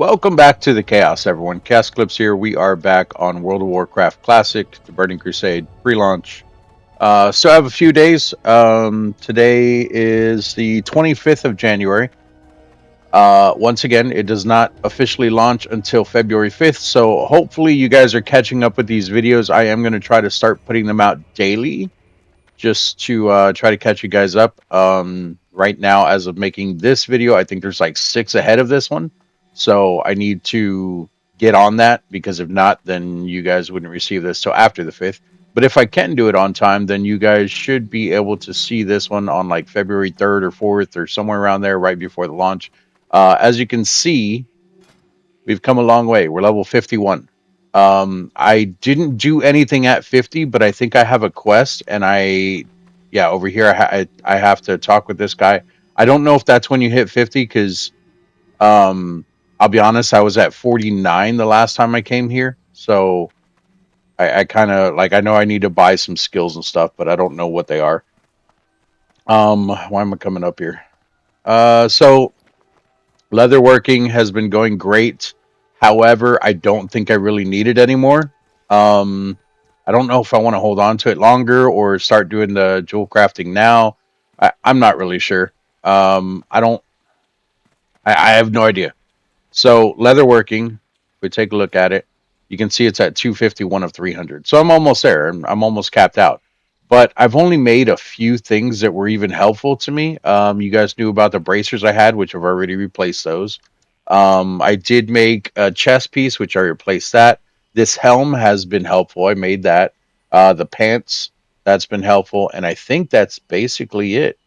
Welcome back to the Chaos, everyone. ChaosEclipse here. We are back on World of Warcraft Classic, the Burning Crusade pre-launch. So I have a few days. Today is the 25th of January. Once again, it does not officially launch until February 5th, so hopefully you guys are catching up with these videos. I am going to try to start putting them out daily, just to try to catch you guys up. Right now, as of making this video, I think there's like 6 ahead of this one. So I need to get on that, because if not, then you guys wouldn't receive this till after the 5th. But if I can do it on time, then you guys should be able to see this one on like February 3rd or 4th or somewhere around there, right before the launch. As you can see, we've come a long way. We're level 51. I didn't do anything at 50, but I think I have a quest, and yeah, over here I have to talk with this guy. I don't know if that's when you hit 50, because I'll be honest, I was at 49 the last time I came here, so I kind of like, I know I need to buy some skills and stuff, but I don't know what they are. Why am I coming up here? So leatherworking has been going great. However, I don't think I really need it anymore. Um, I don't know if I want to hold on to it longer or start doing the jewel crafting now. I'm not really sure. I don't. I have no idea. So leatherworking, if we take a look at it, you can see it's at 251 of 300. So I'm almost there. I'm almost capped out. But I've only made a few things that were even helpful to me. You guys knew about the bracers I had, which I've already replaced those. I did make a chest piece, which I replaced that. This helm has been helpful. I made that. The pants, that's been helpful. And I think that's basically it.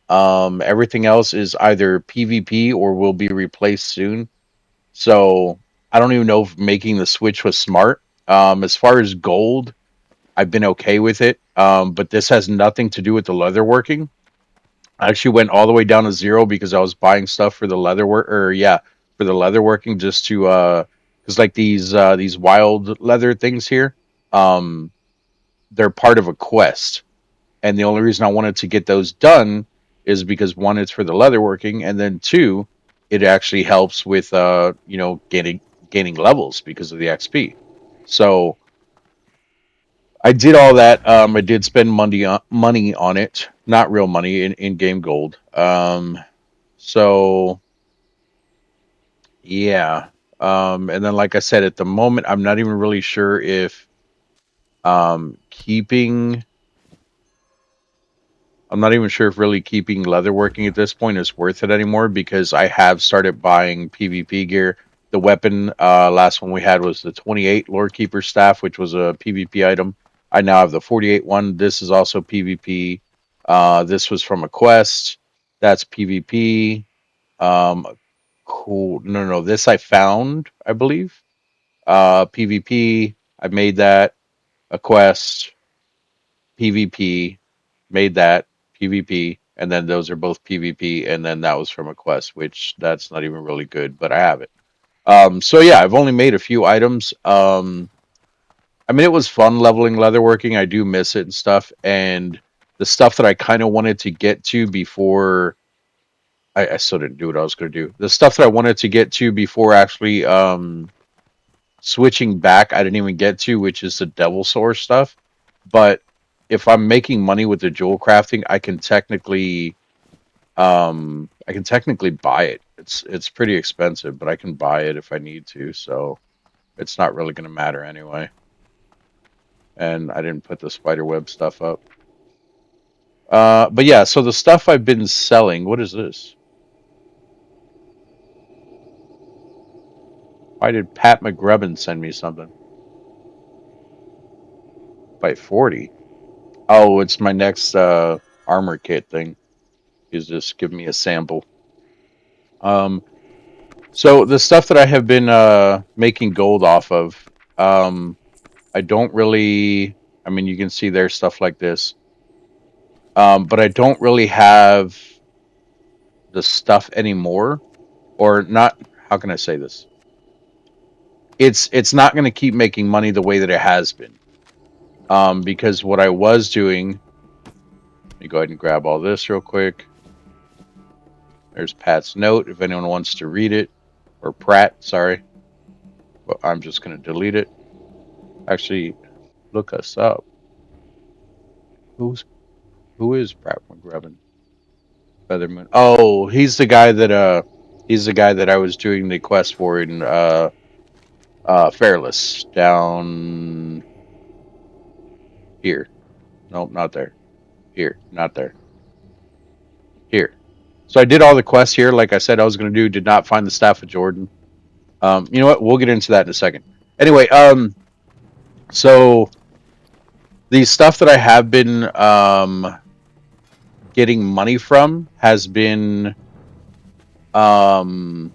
Everything else is either PvP or will be replaced soon. So I don't even know if making the switch was smart. As far as gold, I've been okay with it. But this has nothing to do with the leatherworking. I actually went all the way down to 0 because I was buying stuff for the leatherwork, or yeah, for the leatherworking, just to because like these wild leather things here, um, they're part of a quest, and the only reason I wanted to get those done is because one, it's for the leatherworking, and then two, it actually helps with gaining levels because of the XP. So I did all that. I did spend money on it, not real money, in game gold. So yeah. And then, like I said, at the moment, I'm not even really sure if keeping. I'm not even sure if really keeping leatherworking at this point is worth it anymore, because I have started buying PvP gear. The weapon, last one we had was the 28 Lord Keeper staff, which was a PvP item. I now have the 48 one. This is also PvP. This was from a quest. That's PvP. Cool. No. This I found, I believe. PvP. I made that a quest. PvP. Made that PvP, and then those are both PvP, and then that was from a quest, which that's not even really good, but I have it. So yeah, I've only made a few items. I mean, it was fun leveling leatherworking. I do miss it and stuff, and the stuff that I kind of wanted to get to before I still didn't do what I was going to do. The stuff that I wanted to get to before actually switching back, I didn't even get to, which is the Devil Source stuff. But if I'm making money with the jewel crafting, I can technically buy it. It's pretty expensive, but I can buy it if I need to, so it's not really going to matter anyway. And I didn't put the spiderweb stuff up. But yeah, so the stuff I've been selling, what is this? Why did Pat McGrubbin send me something? By 40. Oh, it's my next armor kit thing. He's just giving me a sample. Um, so the stuff that I have been making gold off of, um, I don't really. I mean, you can see there's stuff like this, but I don't really have the stuff anymore, or not. How can I say this? It's not going to keep making money the way that it has been, because what I was doing. Let me go ahead and grab all this real quick. There's Pat's note if anyone wants to read it. or Pratt. Sorry, but I'm just gonna delete it. Actually, look us up. Who is Pratt McGrevin? Feathermoon. Oh, he's the guy that I was doing the quest for in Fairless down here. Nope, not there. Here, not there. Here. So I did all the quests here, like I said I was going to do. Did not find the staff of Jordan. You know what? We'll get into that in a second. Anyway, so the stuff that I have been getting money from has been um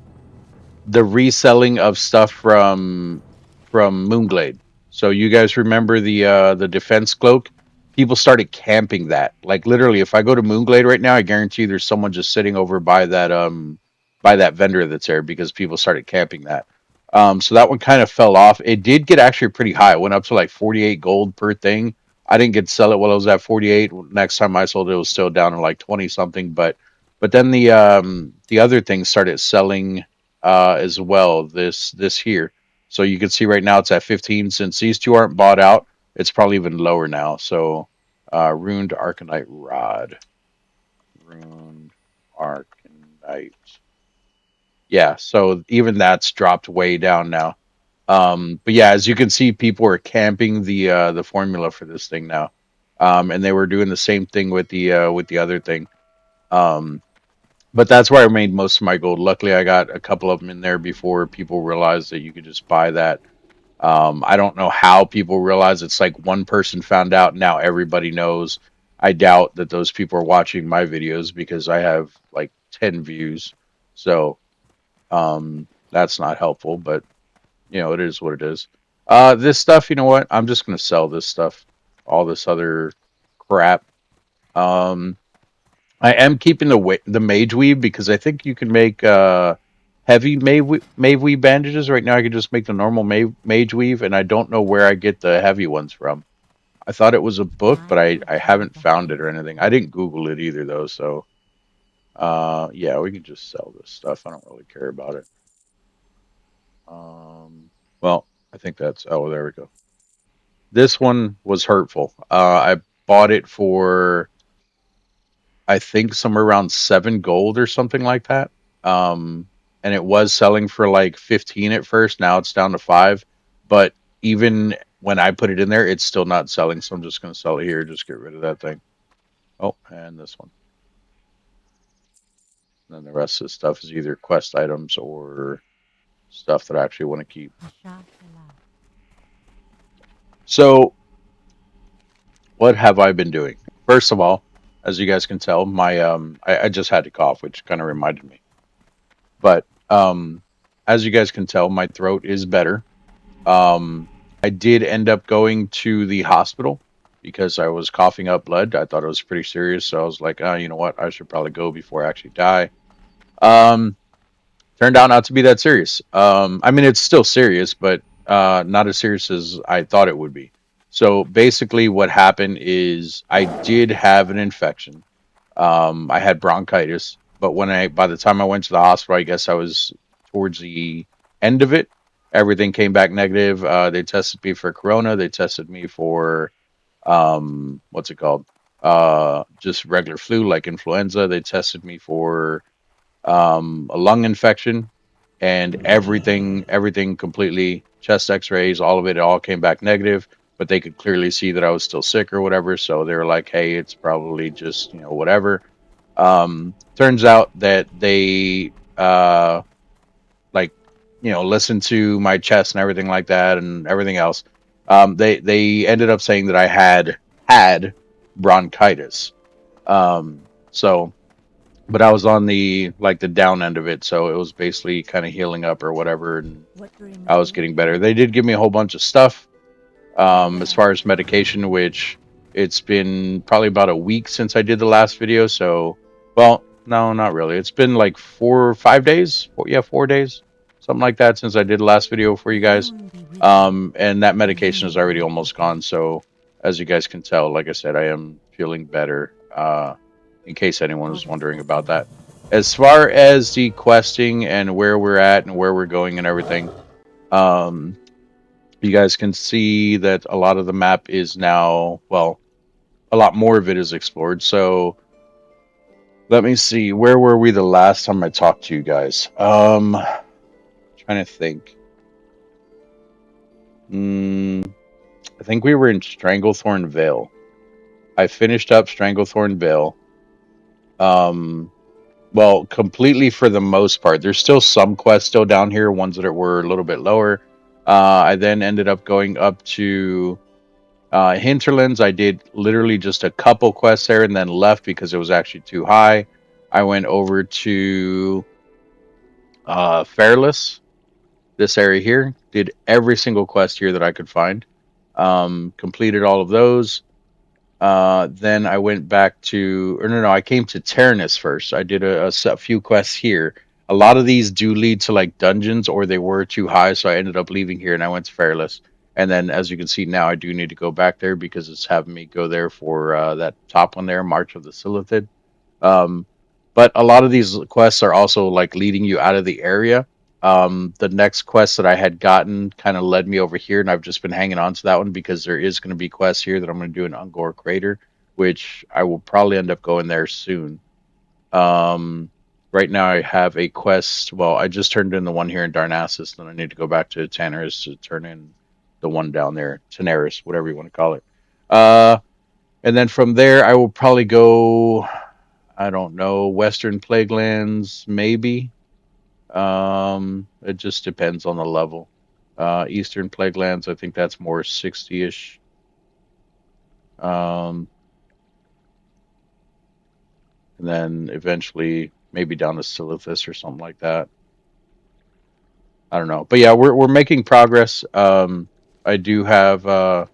the reselling of stuff from Moonglade. So you guys remember the defense cloak? People started camping that. Like literally, if I go to Moonglade right now, I guarantee there's someone just sitting over by that vendor that's there because people started camping that. So that one kind of fell off. It did get actually pretty high. It went up to like 48 gold per thing. I didn't get to sell it while I was at 48. Next time I sold it, it was still down to like 20 something. But then the other things started selling as well this here. So you can see right now it's at 15. Since these two aren't bought out, it's probably even lower now. So ruined Arcanite rod, ruined Arcanite. Yeah, so even that's dropped way down now. But yeah, as you can see, people are camping the formula for this thing now, and they were doing the same thing with the other thing. Um, but that's where I made most of my gold. Luckily, I got a couple of them in there before people realized that you could just buy that. I don't know how people realize it's like one person found out. Now everybody knows. I doubt that those people are watching my videos because I have like 10 views. So that's not helpful, but you know, it is what it is. This stuff, you know what? I'm just going to sell this stuff, all this other crap. Um, I am keeping the mage weave because I think you can make heavy mage weave bandages. Right now, I can just make the normal mage weave, and I don't know where I get the heavy ones from. I thought it was a book, but I haven't found it or anything. I didn't Google it either though. So yeah, we can just sell this stuff. I don't really care about it. Well, I think that's oh there we go. This one was hurtful. I bought it for I think somewhere around 7 gold or something like that. And it was selling for like 15 at first. Now it's down to 5. But even when I put it in there, it's still not selling. So I'm just going to sell it here. Just get rid of that thing. Oh, and this one. And then the rest of the stuff is either quest items or stuff that I actually want to keep. So what have I been doing? First of all, as you guys can tell, my I just had to cough, which kind of reminded me. But as you guys can tell, my throat is better. Um, I did end up going to the hospital because I was coughing up blood. I thought it was pretty serious, so I was like, oh, you know what? I should probably go before I actually die. Um, Turned out not to be that serious. I mean, it's still serious, but not as serious as I thought it would be. So basically, what happened is I did have an infection. I had bronchitis, but by the time I went to the hospital, I guess I was towards the end of it. Everything came back negative. They tested me for corona. They tested me for what's it called? Just regular flu, like influenza. They tested me for a lung infection, and everything completely chest X-rays, all of it, all came back negative. But they could clearly see that I was still sick or whatever. So they were like, "Hey, it's probably just whatever." Turns out that they like listened to my chest and everything like that and everything else. They ended up saying that I had bronchitis. So but I was on the down end of it, so it was basically kind of healing up or whatever, and I was getting better. They did give me a whole bunch of stuff as far as medication, which it's been probably about a week since I did the last video. So, well, no, not really. It's been like 4 or 5 days. Yeah, 4 days, something like that, since I did the last video for you guys. And that medication is already almost gone. So, as you guys can tell, like I said, I am feeling better. In case anyone was wondering about that. as far as the questing and where we're at and where we're going and everything, um, you guys can see that a lot of the map is now, well, a lot more of it is explored. So let me see, where were we the last time I talked to you guys? Trying to think. I think we were in Stranglethorn Vale. I finished up Stranglethorn Vale. Well, completely for the most part. There's still some quests still down here, ones that were a little bit lower. I then ended up going up to Hinterlands. I did literally just a couple quests there and then left because it was actually too high. I went over to Fairless, this area here. Did every single quest here that I could find. Completed all of those. Then I went back to, or no, I came to Tyrannus first. I did a few quests here. A lot of these do lead to like dungeons, or they were too high, so I ended up leaving here and I went to Fairless. And then, as you can see now, I do need to go back there because it's having me go there for that top one there, March of the Silithid. Um, but a lot of these quests are also like leading you out of the area. The next quest that I had gotten kind of led me over here, and I've just been hanging on to that one because there is going to be quests here that I'm going to do in Ungor Crater, which I will probably end up going there soon. Um, right now I have a quest. Well, I just turned in the one here in Darnassus, then I need to go back to Tanaris to turn in the one down there, Tanaris, whatever you want to call it. And then from there, I will probably go. I don't know, Western Plaguelands, maybe. It just depends on the level. Eastern Plaguelands, I think that's more 60-ish. Um, and then eventually maybe down to Silithus or something like that. I don't know, but yeah, we're making progress. I do have I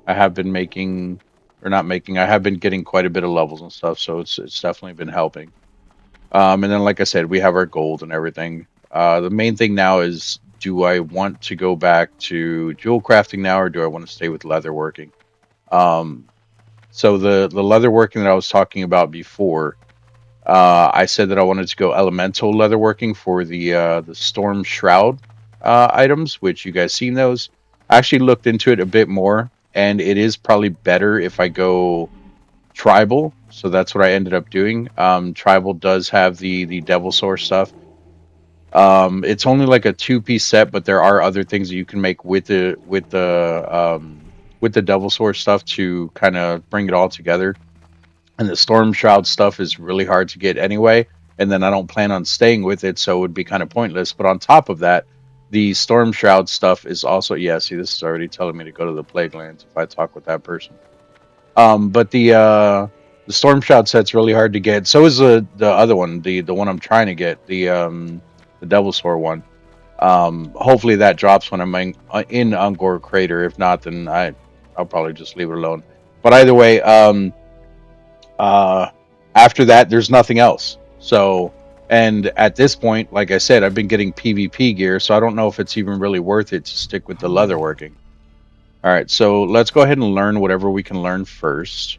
have been making or not making. I have been getting quite a bit of levels and stuff, so it's definitely been helping. And then, like I said, we have our gold and everything. The main thing now is, do I want to go back to jewel crafting now, or do I want to stay with leatherworking? Um, so the leatherworking that I was talking about before, I said that I wanted to go elemental leatherworking for the storm shroud items, which you guys seen those. I actually looked into it a bit more, and it is probably better if I go tribal, so that's what I ended up doing. Tribal does have the devil source stuff. It's only like a two-piece set, but there are other things that you can make with the devil source stuff to kind of bring it all together. And the storm shroud stuff is really hard to get anyway, and then I don't plan on staying with it, so it would be kind of pointless. But on top of that, the storm shroud stuff is also, yeah, see, this is already telling me to go to the Plaguelands if I talk with that person. But the Storm Shroud set's really hard to get. So is the other one, the one I'm trying to get, the Devil Sword one. Hopefully that drops when I'm in Ungor Crater. If not, then I'll probably just leave it alone. But either way, uh, after that, there's nothing else. So, and at this point, like I said, I've been getting PvP gear, so I don't know if it's even really worth it to stick with the leatherworking. All right, so let's go ahead and learn whatever we can learn first.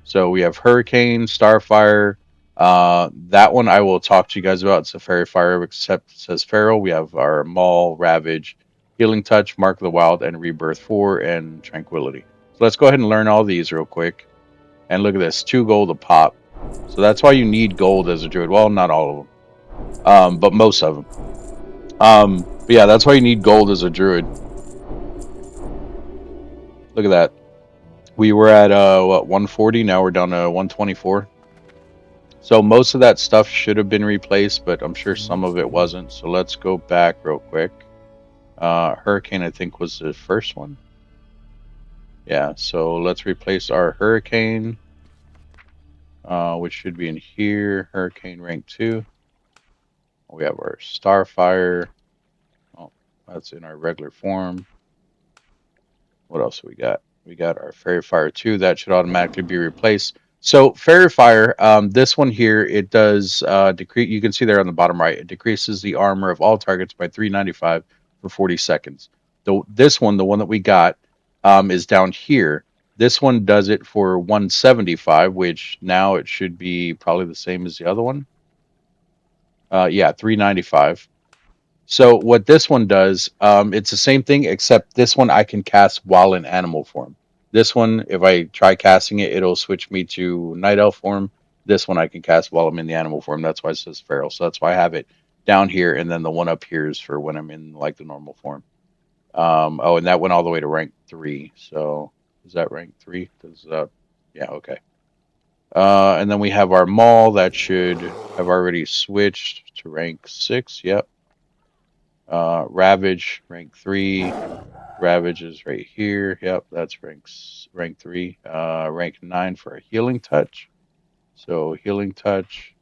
So we have Hurricane, Starfire. That one I will talk to you guys about. It's a Fairy Fire, except it says Feral. We have our Maul, Ravage, Healing Touch, Mark of the Wild, and Rebirth 4, and Tranquility. So let's go ahead and learn all these real quick. And look at this, 2 gold a pop. So that's why you need gold as a druid. Well, not all of them, but most of them. But yeah, that's why you need gold as a druid. Look at that. We were at what, 140. Now we're down to 124. So most of that stuff should have been replaced, but I'm sure some of it wasn't. So let's go back real quick. Hurricane, I think, was the first one. Yeah, so let's replace our Hurricane, which should be in here. Hurricane rank 2. We have our Starfire. Oh, that's in our regular form. What else do we got? We got our Fairy Fire 2. That should automatically be replaced. So Fairy Fire, this one here, it does decrease. You can see there on the bottom right, it decreases the armor of all targets by 395 for 40 seconds. This one, the one that we got, is down here. This one does it for 175, which now it should be probably the same as the other one. Yeah, 395. So what this one does, it's the same thing except this one I can cast while in animal form. This one, if I try casting it, it'll switch me to night elf form. This one I can cast while I'm in the animal form. That's why it says feral. So that's why I have it down here, and then the one up here is for when I'm in like the normal form. Oh, and that went all the way to rank 3. So is that rank 3? Does yeah, okay. And then we have our mall that should have already switched to rank 6. Yep. Ravage, rank 3. Ravage is right here. Yep, that's rank 3. Rank 9 for a healing touch. So healing touch.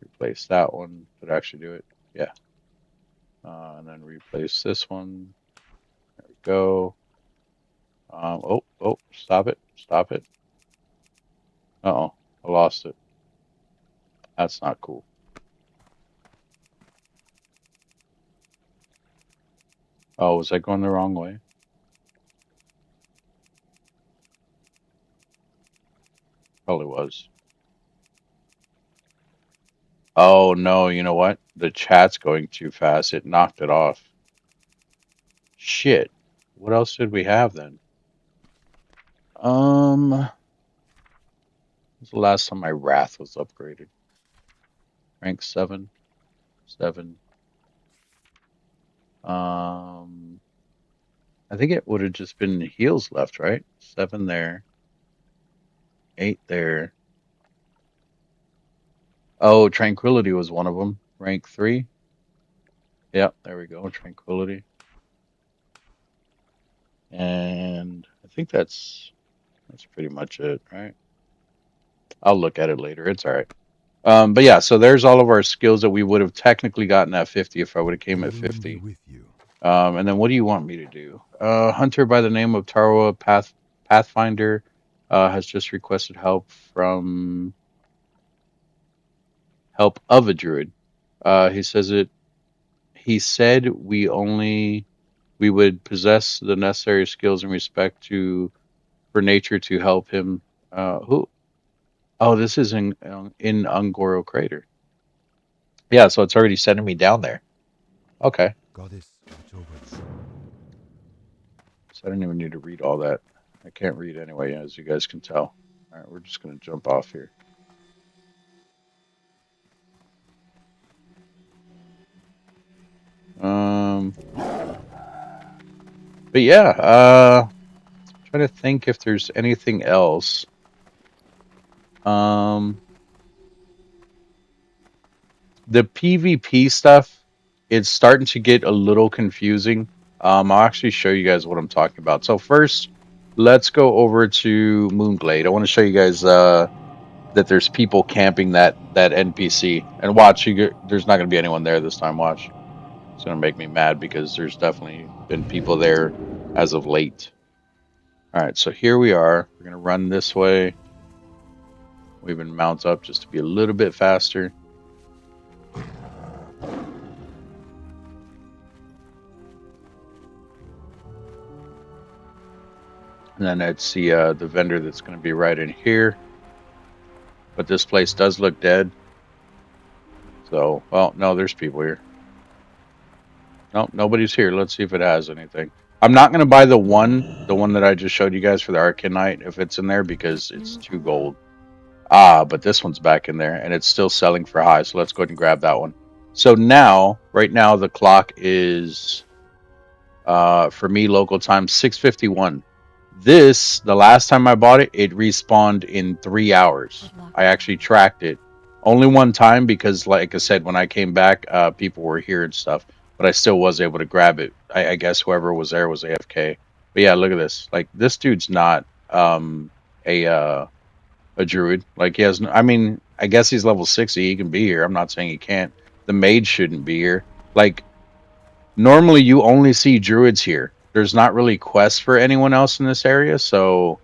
Replace that one. Did I actually do it? Yeah. And then replace this one. There we go. Oh, stop it. Stop it. Uh-oh, I lost it. That's not cool. Oh, was I going the wrong way? Probably was. Oh, no, you know what? The chat's going too fast. It knocked it off. Shit. What else did we have then? When was the last time my Wrath was upgraded? Rank 7. 7. I think it would have just been heals left, right? 7 there. 8 there. Oh, Tranquility was one of them. Rank 3. Yep, there we go. Tranquility. And I think that's pretty much it, right? I'll look at it later. It's all right. But yeah, so there's all of our skills that we would have technically gotten at 50 if I would have came at 50. With you. And then what do you want me to do? Hunter by the name of Tarawa Pathfinder has just requested help of a druid. He said we would possess the necessary skills and respect for nature to help him. Who? Oh, this is in Ungoro Crater. Yeah, so it's already sending me down there. Okay. Goddess, watch over us. So I didn't even need to read all that. I can't read anyway, as you guys can tell. All right, we're just going to jump off here. But yeah, trying to think if there's anything else. The PvP stuff, it's starting to get a little confusing. I'll actually show you guys what I'm talking about. So first, let's go over to Moonglade. I want to show you guys that there's people camping that NPC. And watch, there's not going to be anyone there this time. Watch. It's going to make me mad because there's definitely been people there as of late. All right, so here we are. We're going to run this way. We even mount up just to be a little bit faster. And then I'd see the vendor that's going to be right in here. But this place does look dead. So, well, no, there's people here. No, nobody's here. Let's see if it has anything. I'm not going to buy the one that I just showed you guys for the Arcanite if it's in there because it's 2 gold. Ah, but this one's back in there and it's still selling for high. So let's go ahead and grab that one. So now, right now, the clock is, for me, local time, 6:51. The last time I bought it, it respawned in 3 hours. I actually tracked it. Only one time because, like I said, when I came back, people were here and stuff. But I still was able to grab it. I guess whoever was there was AFK. But yeah, look at this. Like, this dude's not a druid. Like, he has. I mean, I guess he's level 60. He can be here. I'm not saying he can't. The mage shouldn't be here. Like, normally you only see druids here. There's not really quests for anyone else in this area, so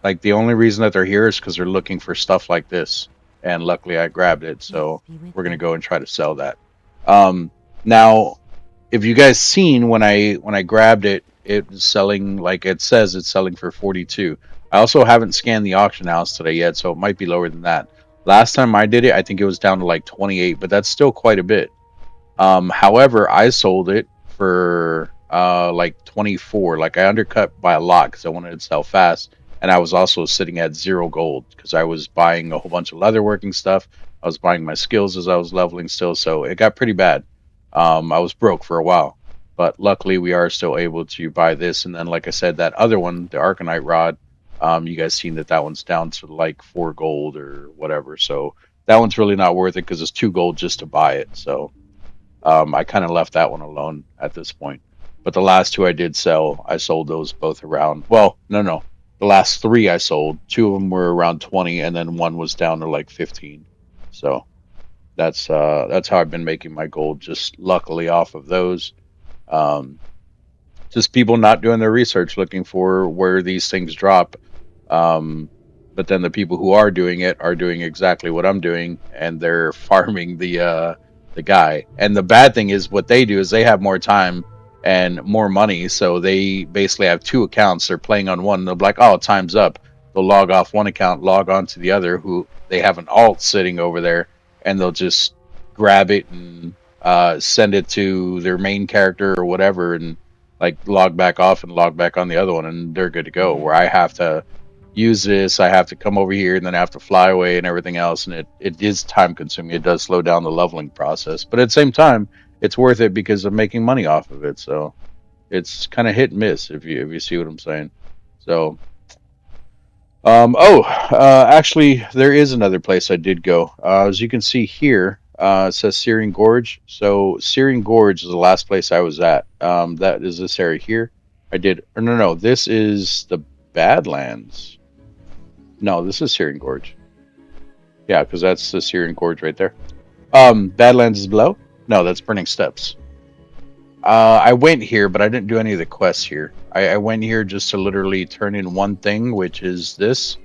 like the only reason that they're here is because they're looking for stuff like this. And luckily I grabbed it, so we're gonna go and try to sell that. Now, if you guys seen when I grabbed it, it's selling, like it says, it's selling for 42. I also haven't scanned the auction house today yet, so it might be lower than that. Last time I did it, I think it was down to like 28, but that's still quite a bit. However, I sold it for like 24. Like I undercut by a lot because I wanted to sell fast, and I was also sitting at 0 gold because I was buying a whole bunch of leatherworking stuff. I was buying my skills as I was leveling still, so it got pretty bad. I was broke for a while, but luckily we are still able to buy this. And then, like I said, that other one, the Arcanite rod, you guys seen that that one's down to like 4 gold or whatever. So that one's really not worth it because it's 2 gold just to buy it. So I kind of left that one alone at this point. But the last two I did sell, I sold those both around. Well, no. The last three I sold, two of them were around 20, and then one was down to like 15. So that's how I've been making my gold. Just luckily off of those. Um, just people not doing their research, looking for where these things drop. Um, but then the people who are doing it are doing exactly what I'm doing, and they're farming the guy. And the bad thing is, what they do is they have more time and more money, so they basically have two accounts. They're playing on one. They'll be like, "Oh, time's up." They'll log off one account, log on to the other. Who they have an alt sitting over there, and they'll just grab it and send it to their main character or whatever, and like log back off and log back on the other one, and they're good to go. Where I have to use this, I have to come over here and then I have to fly away and everything else, and it is time consuming. It does slow down the leveling process, but at the same time, it's worth it because I'm making money off of it. So it's kind of hit and miss if you see what I'm saying. So actually, there is another place I did go. As you can see here, it says Searing Gorge. So Searing Gorge is the last place I was at. That is this area here. I did. Or no, this is the Badlands. No, this is Searing Gorge. Yeah, because that's the Searing Gorge right there. Badlands is below. No, that's Burning Steps. I went here, but I didn't do any of the quests here. I went here just to literally turn in one thing, which is this,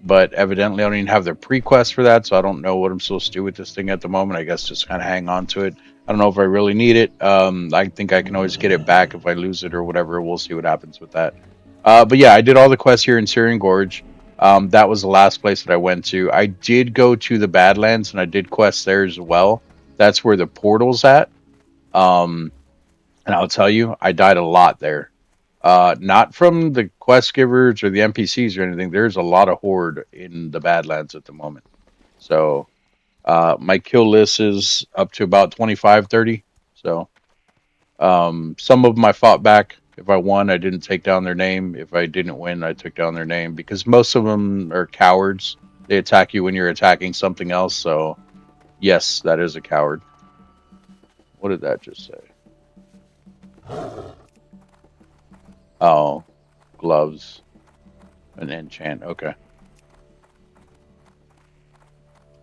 but evidently I don't even have the pre-quest for that, so I don't know what I'm supposed to do with this thing at the moment. I guess just kind of hang on to it. I don't know if I really need it. I think I can always get it back if I lose it or whatever. We'll see what happens with that. But yeah, I did all the quests here in Syrian Gorge. That was the last place that I went to. I did go to the Badlands and I did quests there as well. That's where the portal's at. Um, and I'll tell you, I died a lot there. Not from the quest givers or the NPCs or anything. There's a lot of horde in the Badlands at the moment. So my kill list is up to about 25, 30. So some of them I fought back. If I won, I didn't take down their name. If I didn't win, I took down their name because most of them are cowards. They attack you when you're attacking something else. So yes, that is a coward. What did that just say? Oh, gloves, an enchant. Okay.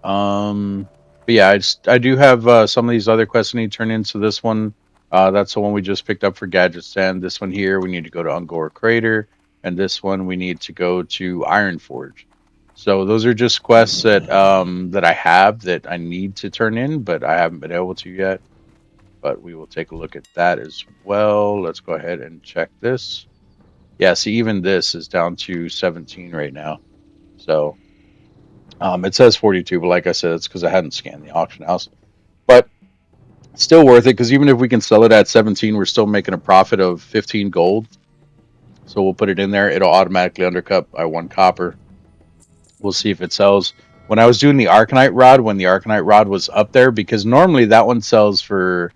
But yeah, I do have some of these other quests I need to turn in. So this one, that's the one we just picked up for Gadget Stand. This one here, we need to go to Ungor Crater, and this one we need to go to Iron Forge. So those are just quests that I have that I need to turn in, but I haven't been able to yet. But we will take a look at that as well. Let's go ahead and check this. Yeah, see, even this is down to 17 right now. So it says 42, but like I said, it's because I hadn't scanned the auction house. But still worth it because even if we can sell it at 17, we're still making a profit of 15 gold. So we'll put it in there. It'll automatically undercut by 1 copper. We'll see if it sells. When I was doing the Arcanite rod, when the Arcanite rod was up there, because normally that one sells for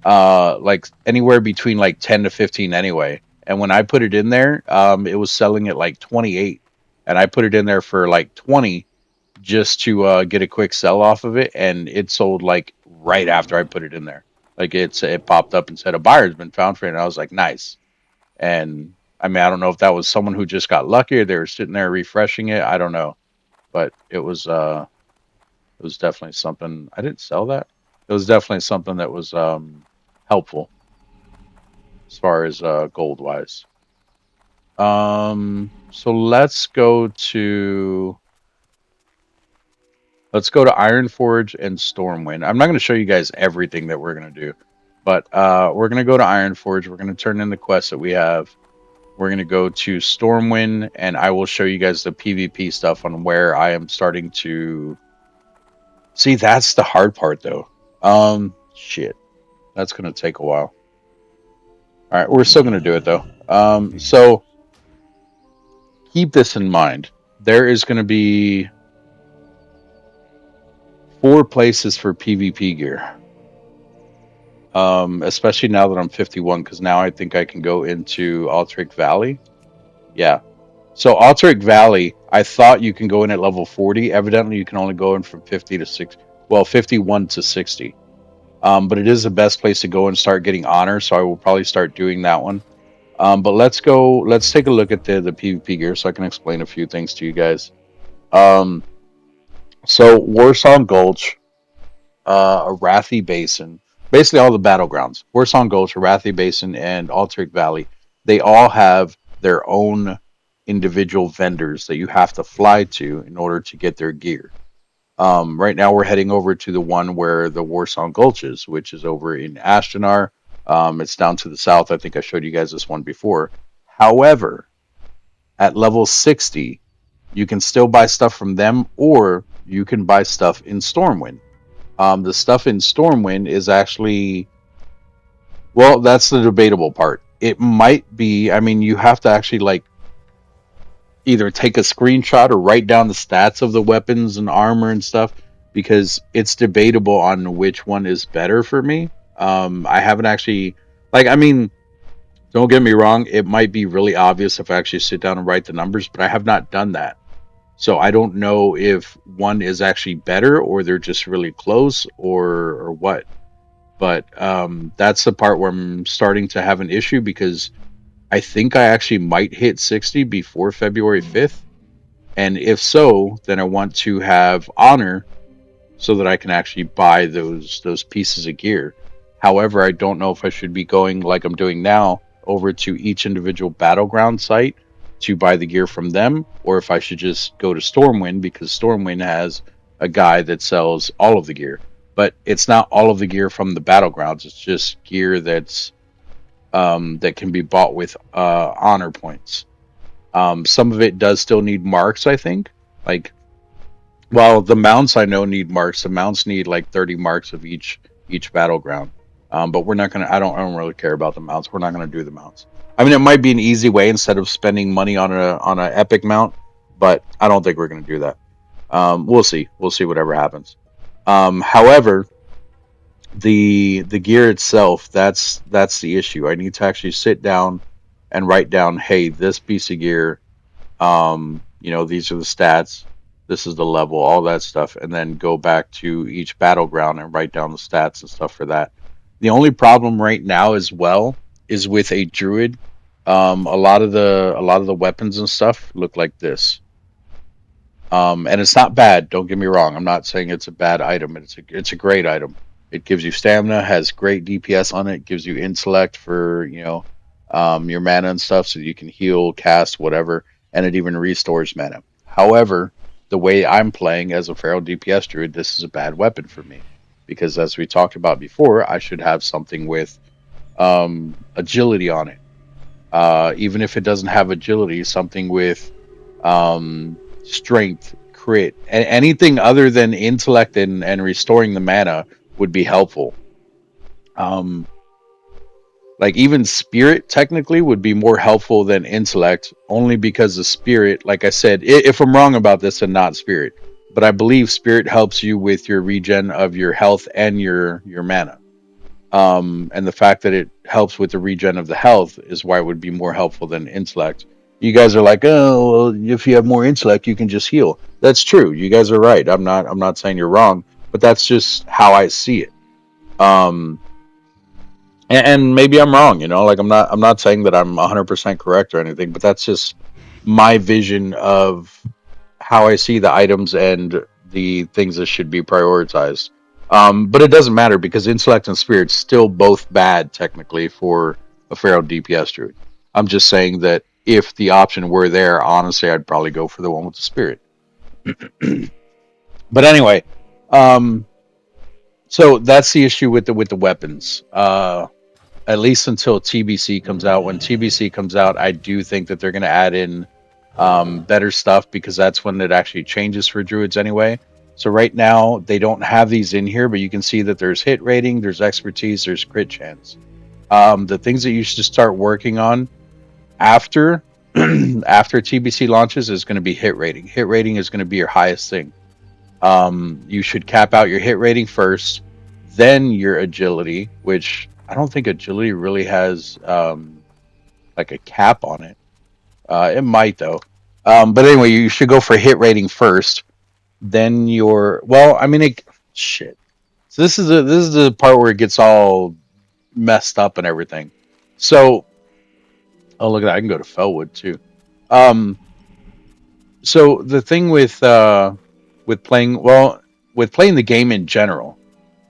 like anywhere between like 10 to 15 anyway. And when I put it in there, it was selling at like 28, and I put it in there for like 20 just to get a quick sell off of it, and it sold like right after I put it in there. Like it popped up and said a buyer's been found for it, and I was like, nice. And I mean, I don't know if that was someone who just got lucky or they were sitting there refreshing it. I don't know, but it was definitely something. I didn't sell that. It was definitely something that was helpful as far as gold wise. So let's go to Ironforge and Stormwind. I'm not going to show you guys everything that we're going to do, but we're going to go to Ironforge. We're going to turn in the quests that we have. We're going to go to Stormwind, and I will show you guys the PvP stuff on where I am starting to See, that's the hard part, though. Shit, that's gonna take a while. All right, we're still gonna do it though. So keep this in mind. There is gonna be 4 places for PvP gear. Especially now that I'm 51, because now I think I can go into Alteric Valley. Yeah. So Alteric Valley, I thought you can go in at level 40. Evidently, you can only go in from 50 to 6. Well, 51 to 60. But it is the best place to go and start getting honor. So I will probably start doing that one. But let's go. Let's take a look at the PvP gear so I can explain a few things to you guys. Um, so Warsaw Gulch, Arathi Basin, basically all the battlegrounds. Warsaw Gulch, Arathi Basin, and Alteric Valley. They all have their own individual vendors that you have to fly to in order to get their gear. Right now, we're heading over to the one where the Warsaw Gulch is, which is over in Ashtanar. It's down to the south. I think I showed you guys this one before. However, at level 60, you can still buy stuff from them, or you can buy stuff in Stormwind. The stuff in Stormwind is actually, well, that's the debatable part. It might be, I mean, you have to actually like either take a screenshot or write down the stats of the weapons and armor and stuff because it's debatable on which one is better for me. I haven't actually, like, I mean, don't get me wrong, it might be really obvious if I actually sit down and write the numbers, but I have not done that. So I don't know if one is actually better or they're just really close or what. But that's the part where I'm starting to have an issue because I think I actually might hit 60 before February 5th. And if so, then I want to have honor so that I can actually buy those pieces of gear. However, I don't know if I should be going like I'm doing now over to each individual battleground site to buy the gear from them, or if I should just go to Stormwind because Stormwind has a guy that sells all of the gear. But it's not all of the gear from the battlegrounds. It's just gear that can be bought with honor points. Some of it does still need marks, I think. Like, well, the mounts I know need marks. The mounts need like 30 marks of each battleground. But we're not gonna. I don't really care about the mounts. We're not gonna do the mounts. I mean, it might be an easy way instead of spending money on a epic mount, but I don't think we're gonna do that. We'll see. We'll see whatever happens. However, the gear itself, that's the issue. I need to actually sit down and write down, hey, this piece of gear, these are the stats, this is the level, all that stuff, and then go back to each battleground and write down the stats and stuff for that. The only problem right now as well is with a druid. A lot of the weapons and stuff look like this. And it's not bad. Don't get me wrong. I'm not saying it's a bad item. It's a great item. It gives you stamina, has great DPS on it, gives you intellect for your mana and stuff, so you can heal, cast, whatever, and it even restores mana. However, the way I'm playing as a feral DPS druid, this is a bad weapon for me because, as we talked about before, I should have something with agility on it. Even if it doesn't have agility, something with strength, crit, anything other than intellect and restoring the mana would be helpful. Um, like even spirit technically would be more helpful than intellect, only because the spirit, like I said, if I'm wrong about this, and not spirit, but I believe spirit helps you with your regen of your health and your mana. And the fact that it helps with the regen of the health is why it would be more helpful than intellect. You guys are like, oh, well, if you have more intellect, you can just heal. That's true. You guys are right. I'm not saying you're wrong, but that's just how I see it. Um, and maybe I'm wrong. Like I'm not saying that I'm 100% correct or anything, but that's just my vision of how I see the items and the things that should be prioritized. But it doesn't matter because intellect and spirit's still both bad technically for a feral DPS druid. I'm just saying that if the option were there, honestly, I'd probably go for the one with the spirit. But anyway, um, so that's the issue with the weapons. At least until TBC comes out. When TBC comes out, I do think that they're going to add in better stuff because that's when it actually changes for druids anyway. So right now they don't have these in here, but you can see that there's hit rating, there's expertise, there's crit chance. The things that you should start working on after after TBC launches is going to be hit rating. Hit rating is going to be your highest thing. You should cap out your hit rating first, then your agility, which I don't think agility really has like a cap on it. It might though. But anyway, you should go for hit rating first, then your well, I mean, shit. So this is the part where it gets all messed up and everything. So, oh look at that, I can go to Felwood too. Um, so the thing with playing well with playing the game in general,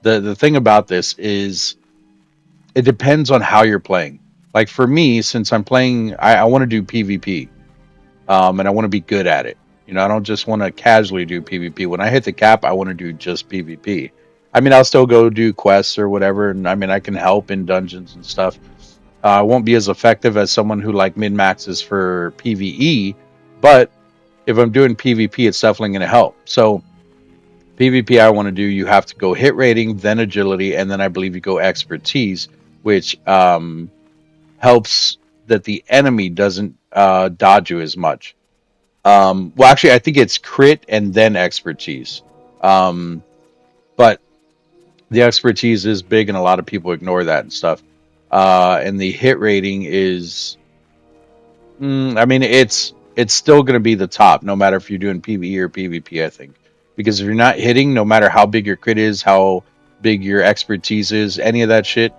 the thing about this is it depends on how you're playing. Like for me, since I'm playing, I want to do PvP, and I want to be good at it. You know, I don't just want to casually do PvP. When I hit the cap, I want to do just PvP. I mean, I'll still go do quests or whatever, and I mean, I can help in dungeons and stuff. I won't be as effective as someone who like min maxes for PvE, but if I'm doing PvP, it's definitely going to help. So PvP, I want to do, you have to go hit rating, then agility, and then I believe you go expertise, which helps that the enemy doesn't dodge you as much. Well, actually, I think it's crit and then expertise. Um, but the expertise is big, and a lot of people ignore that and stuff. And the hit rating is, I mean, it's still going to be the top, no matter if you're doing PvE or PvP. I think because if you're not hitting, no matter how big your crit is, how big your expertise is, any of that shit,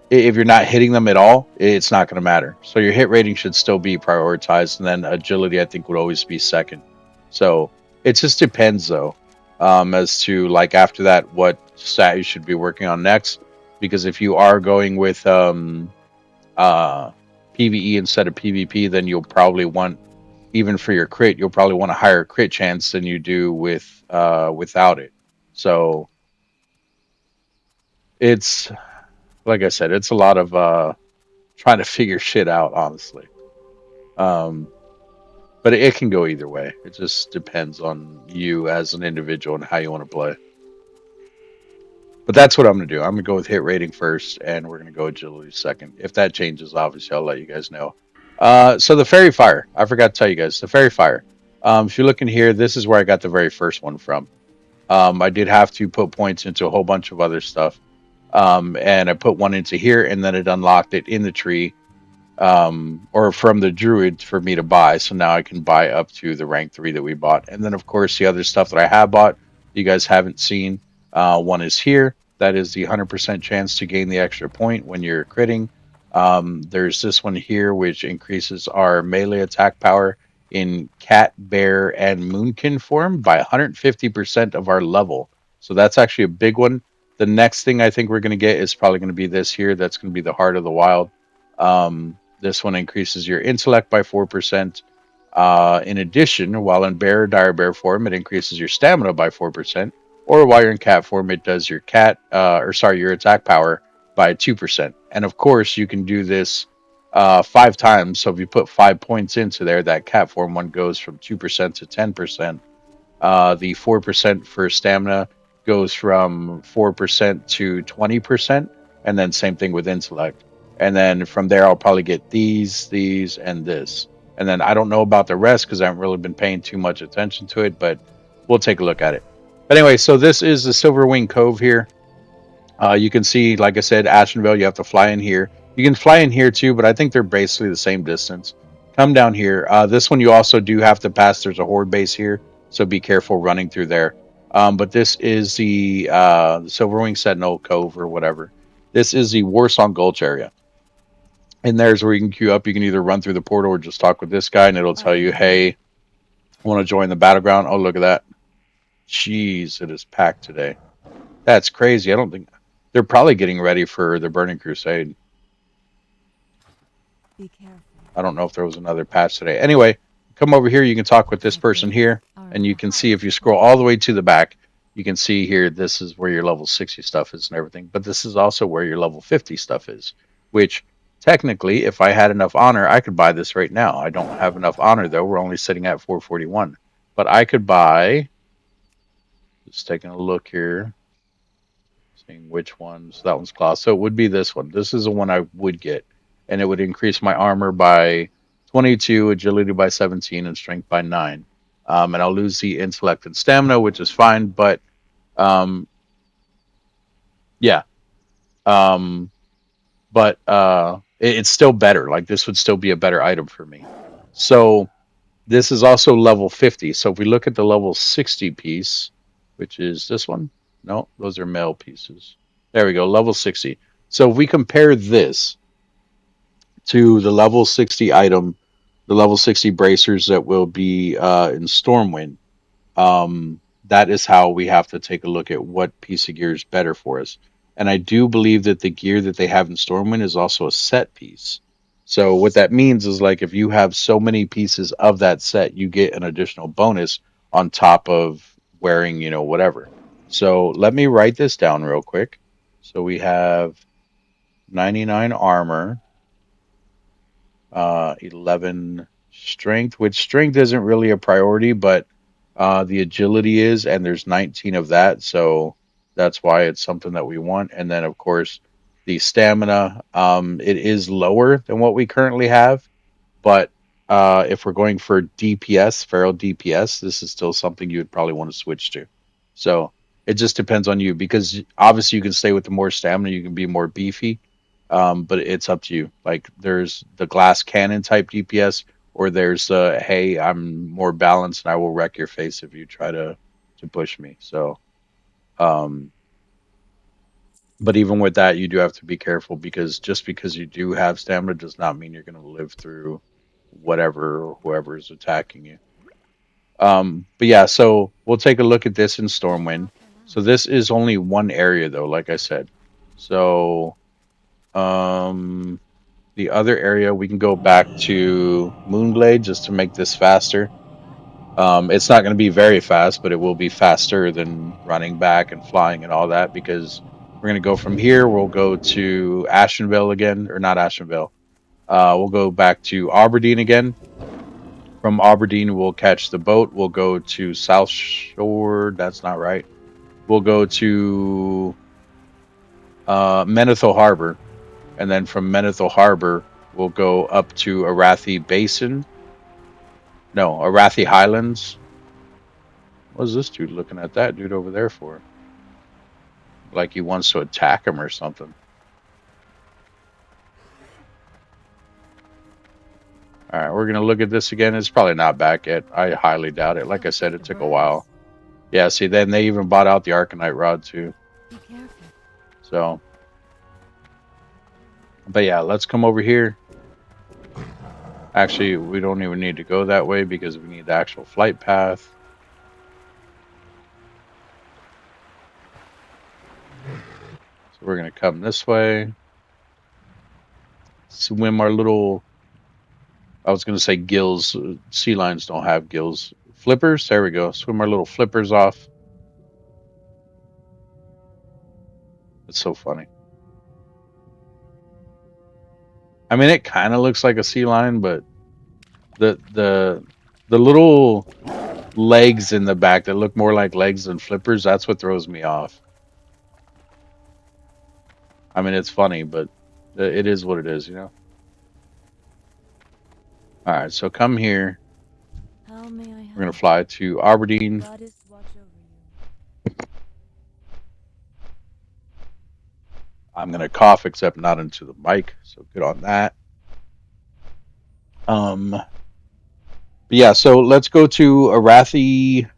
if you're not hitting them at all, it's not going to matter. So your hit rating should still be prioritized, and then agility, I think, would always be second. So it just depends, though, as to like after that what stat you should be working on next. Because if you are going with uh, PVE instead of PvP, then you'll probably want, even for your crit, you'll probably want a higher crit chance than you do with without it. So it's like I said, it's a lot of trying to figure shit out, honestly. Um, but it can go either way. It just depends on you as an individual and how you want to play. But that's what I'm going to do. I'm going to go with hit rating first, and we're going to go agility second. If that changes, obviously, I'll let you guys know. So the fairy fire, I forgot to tell you guys the fairy fire. If you look in here, this is where I got the very first one from. I did have to put points into a whole bunch of other stuff, and I put one into here, and then it unlocked it in the tree, or from the druid for me to buy. So now I can buy up to the rank 3 that we bought. And then, of course, the other stuff that I have bought, you guys haven't seen. One is here. That is the 100% chance to gain the extra point when you're critting. There's this one here, which increases our melee attack power in cat, bear, and moonkin form by 150% of our level. So that's actually a big one. The next thing I think we're going to get is probably going to be this here. That's going to be the Heart of the Wild. This one increases your intellect by 4%. In addition, while in bear or dire bear form, it increases your stamina by 4%. Or while you're in cat form, it does your your attack power by 2%. And of course, you can do this 5 times. So if you put 5 points into there, that cat form one goes from 2% to 10%. The 4% for stamina goes from 4% to 20%. And then same thing with intellect. And then from there, I'll probably get these, and this. And then I don't know about the rest because I haven't really been paying too much attention to it, but we'll take a look at it. But anyway, so this is the Silverwing Cove here. You can see, like I said, Ashenvale, you have to fly in here. You can fly in here too, but I think they're basically the same distance. Come down here. This one you also do have to pass. There's a horde base here, so be careful running through there. But this is the Silverwing Sentinel Cove or whatever. This is the Warsong Gulch area. And there's where you can queue up. You can either run through the portal or just talk with this guy, and it'll tell you, hey, I want to join the battleground. Oh, look at that. Jeez, it is packed today. That's crazy. I don't think they're probably getting ready for the Burning Crusade. Be careful. I don't know if there was another patch today. Anyway, come over here. You can talk with this person here, and you can see if you scroll all the way to the back, you can see here this is where your level 60 stuff is and everything. But this is also where your level 50 stuff is, which technically, if I had enough honor, I could buy this right now. I don't have enough honor, though. We're only sitting at 441. But I could buy Just taking a look here, seeing which ones. That one's class. So it would be this one. This is the one I would get, and it would increase my armor by 22, agility by 17, and strength by 9. And I'll lose the intellect and stamina, which is fine. But um, yeah, um, but it's still better. Like this would still be a better item for me. So this is also level 50. So if we look at the level 60 piece, which is this one, no, those are male pieces. There we go, level 60. So if we compare this to the level 60 item, the level 60 bracers that will be in Stormwind, that is how we have to take a look at what piece of gear is better for us. And I do believe that the gear that they have in Stormwind is also a set piece. So what that means is like if you have so many pieces of that set, you get an additional bonus on top of wearing, whatever. So let me write this down real quick. So we have 99 armor, 11 strength, which strength isn't really a priority, but the agility is, and there's 19 of that, so that's why it's something that we want. And then, of course, the stamina, it is lower than what we currently have, but if we're going for DPS, feral DPS, this is still something you would probably want to switch to. So it just depends on you because obviously you can stay with the more stamina, you can be more beefy, but it's up to you. Like there's the glass cannon type DPS, or there's the hey, I'm more balanced and I will wreck your face if you try to push me. So, um, but even with that, you do have to be careful because just because you do have stamina does not mean you're going to live through whatever or whoever is attacking you. But yeah, so we'll take a look at this in Stormwind. So this is only one area though, like I said. So the other area we can go back to Moonglade just to make this faster. It's not going to be very fast, but it will be faster than running back and flying and all that because we're going to go from here. We'll go to Ashenvale again, or not Ashenvale. We'll go back to Aberdeen again. From Aberdeen, we'll catch the boat. We'll go to South Shore. That's not right. We'll go to Menethil Harbor. And then from Menethil Harbor, we'll go up to Arathi Basin. No, Arathi Highlands. What is this dude looking at that dude over there for? Like he wants to attack him or something. All right, we're going to look at this again. It's probably not back yet. I highly doubt it. Like I said, it took a while. Yeah, see, then they even bought out the Arcanite Rod too. Be careful. So, but yeah, let's come over here. Actually, we don't even need to go that way because we need the actual flight path. So we're going to come this way. Swim our little, I was going to say gills. Sea lions don't have gills. Flippers, there we go. Swim our little flippers off. It's so funny. I mean, it kind of looks like a sea lion, but the little legs in the back that look more like legs than flippers, that's what throws me off. I mean, it's funny, but it is what it is, you know? All right, so come here. How may I help? We're going to fly to Aberdeen. Goddess watch over you. I'm going to cough, except not into the mic, so good on that. But yeah, so let's go to Arathi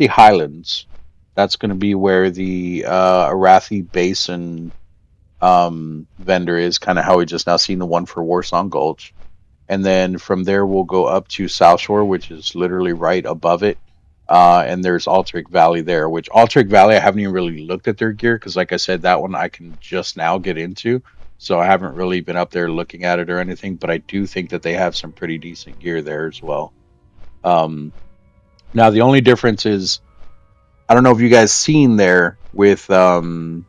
Highlands. That's going to be where the Arathi Basin vendor is, kind of how we just now seen the one for Warsong Gulch. And then from there, we'll go up to South Shore, which is literally right above it. And there's Alteric Valley there, which Alteric Valley, I haven't even really looked at their gear because, like I said, that one I can just now get into. So I haven't really been up there looking at it or anything, but I do think that they have some pretty decent gear there as well. Now, the only difference is, I don't know if you guys seen there with Warsong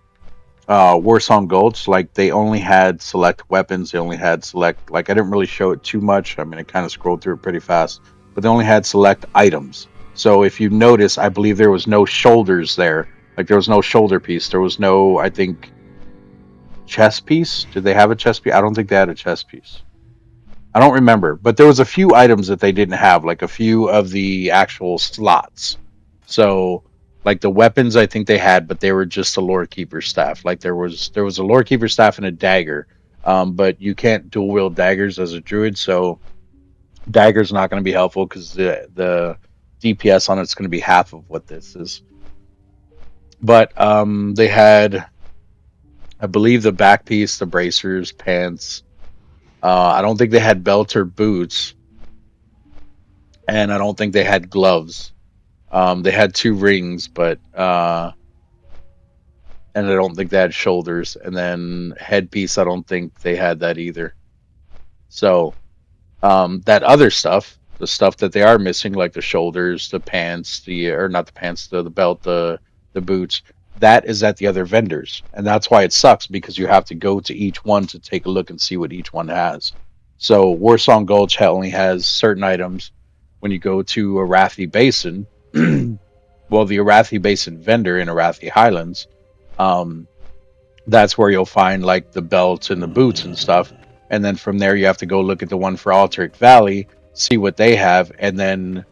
Gulch, like they only had select weapons. They only had select, like I didn't really show it too much. I mean, I kind of scrolled through it pretty fast, but they only had select items. So if you notice, I believe there was no shoulders there. Like there was no shoulder piece. There was no, I think, chest piece. Did they have a chest piece? I don't think they had a chest piece. I don't remember, but there was a few items that they didn't have, like a few of the actual slots. So, like the weapons, I think they had, but they were just a lore keeper staff. Like there was a lore keeper staff and a dagger, but you can't dual wield daggers as a druid, so dagger's not going to be helpful because the DPS on it's going to be half of what this is. But they had, I believe, the back piece, the bracers, pants. I don't think they had belt or boots, and I don't think they had gloves. They had 2 rings, but and I don't think they had shoulders. And then headpiece, I don't think they had that either. So that other stuff, the stuff that they are missing, like the shoulders, the pants, the or not the pants, the belt, the boots, that is at the other vendors, and that's why it sucks because you have to go to each one to take a look and see what each one has. So Warsong Gulch only has certain items. When you go to Arathi Basin, well, the Arathi Basin vendor in Arathi Highlands, um, that's where you'll find like the belts and the boots and stuff. And then from there, you have to go look at the one for Alteric Valley, see what they have, and then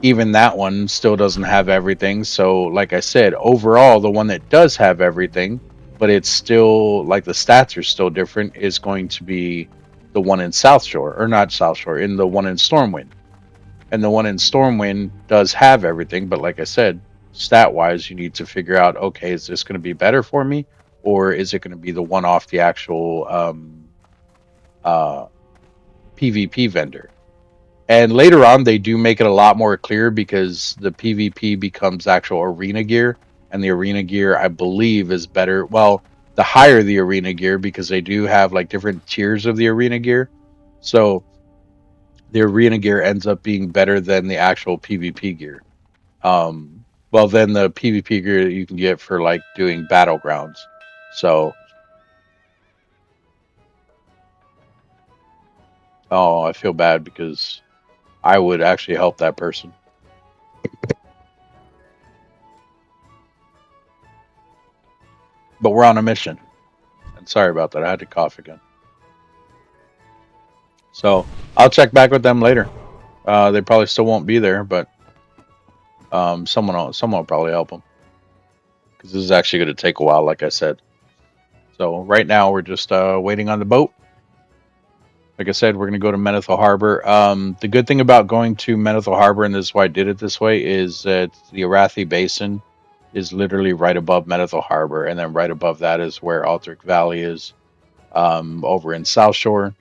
even that one still doesn't have everything. So, like I said, overall, the one that does have everything, but it's still like the stats are still different, is going to be the one in South Shore, or not South Shore, in the one in Stormwind. And the one in Stormwind does have everything, but like I said, stat wise, you need to figure out, okay, is this going to be better for me, or is it going to be the one off the actual uh, PvP vendor? And later on, they do make it a lot more clear because the PvP becomes actual arena gear, and the arena gear, I believe, is better. Well, the higher the arena gear, because they do have like different tiers of the arena gear. So the arena gear ends up being better than the actual PvP gear. Well, then the PvP gear that you can get for like doing battlegrounds. So, oh, I feel bad because I would actually help that person. But we're on a mission. And sorry about that. I had to cough again. So I'll check back with them later. They probably still won't be there, but someone will probably help them because this is actually going to take a while, like I said. So right now we're just waiting on the boat. Like I said, we're going to go to Menethil Harbor. The good thing about going to Menethil Harbor, and this is why I did it this way, is that the Arathi Basin is literally right above Menethil Harbor, and then right above that is where Alteric Valley is, over in South Shore.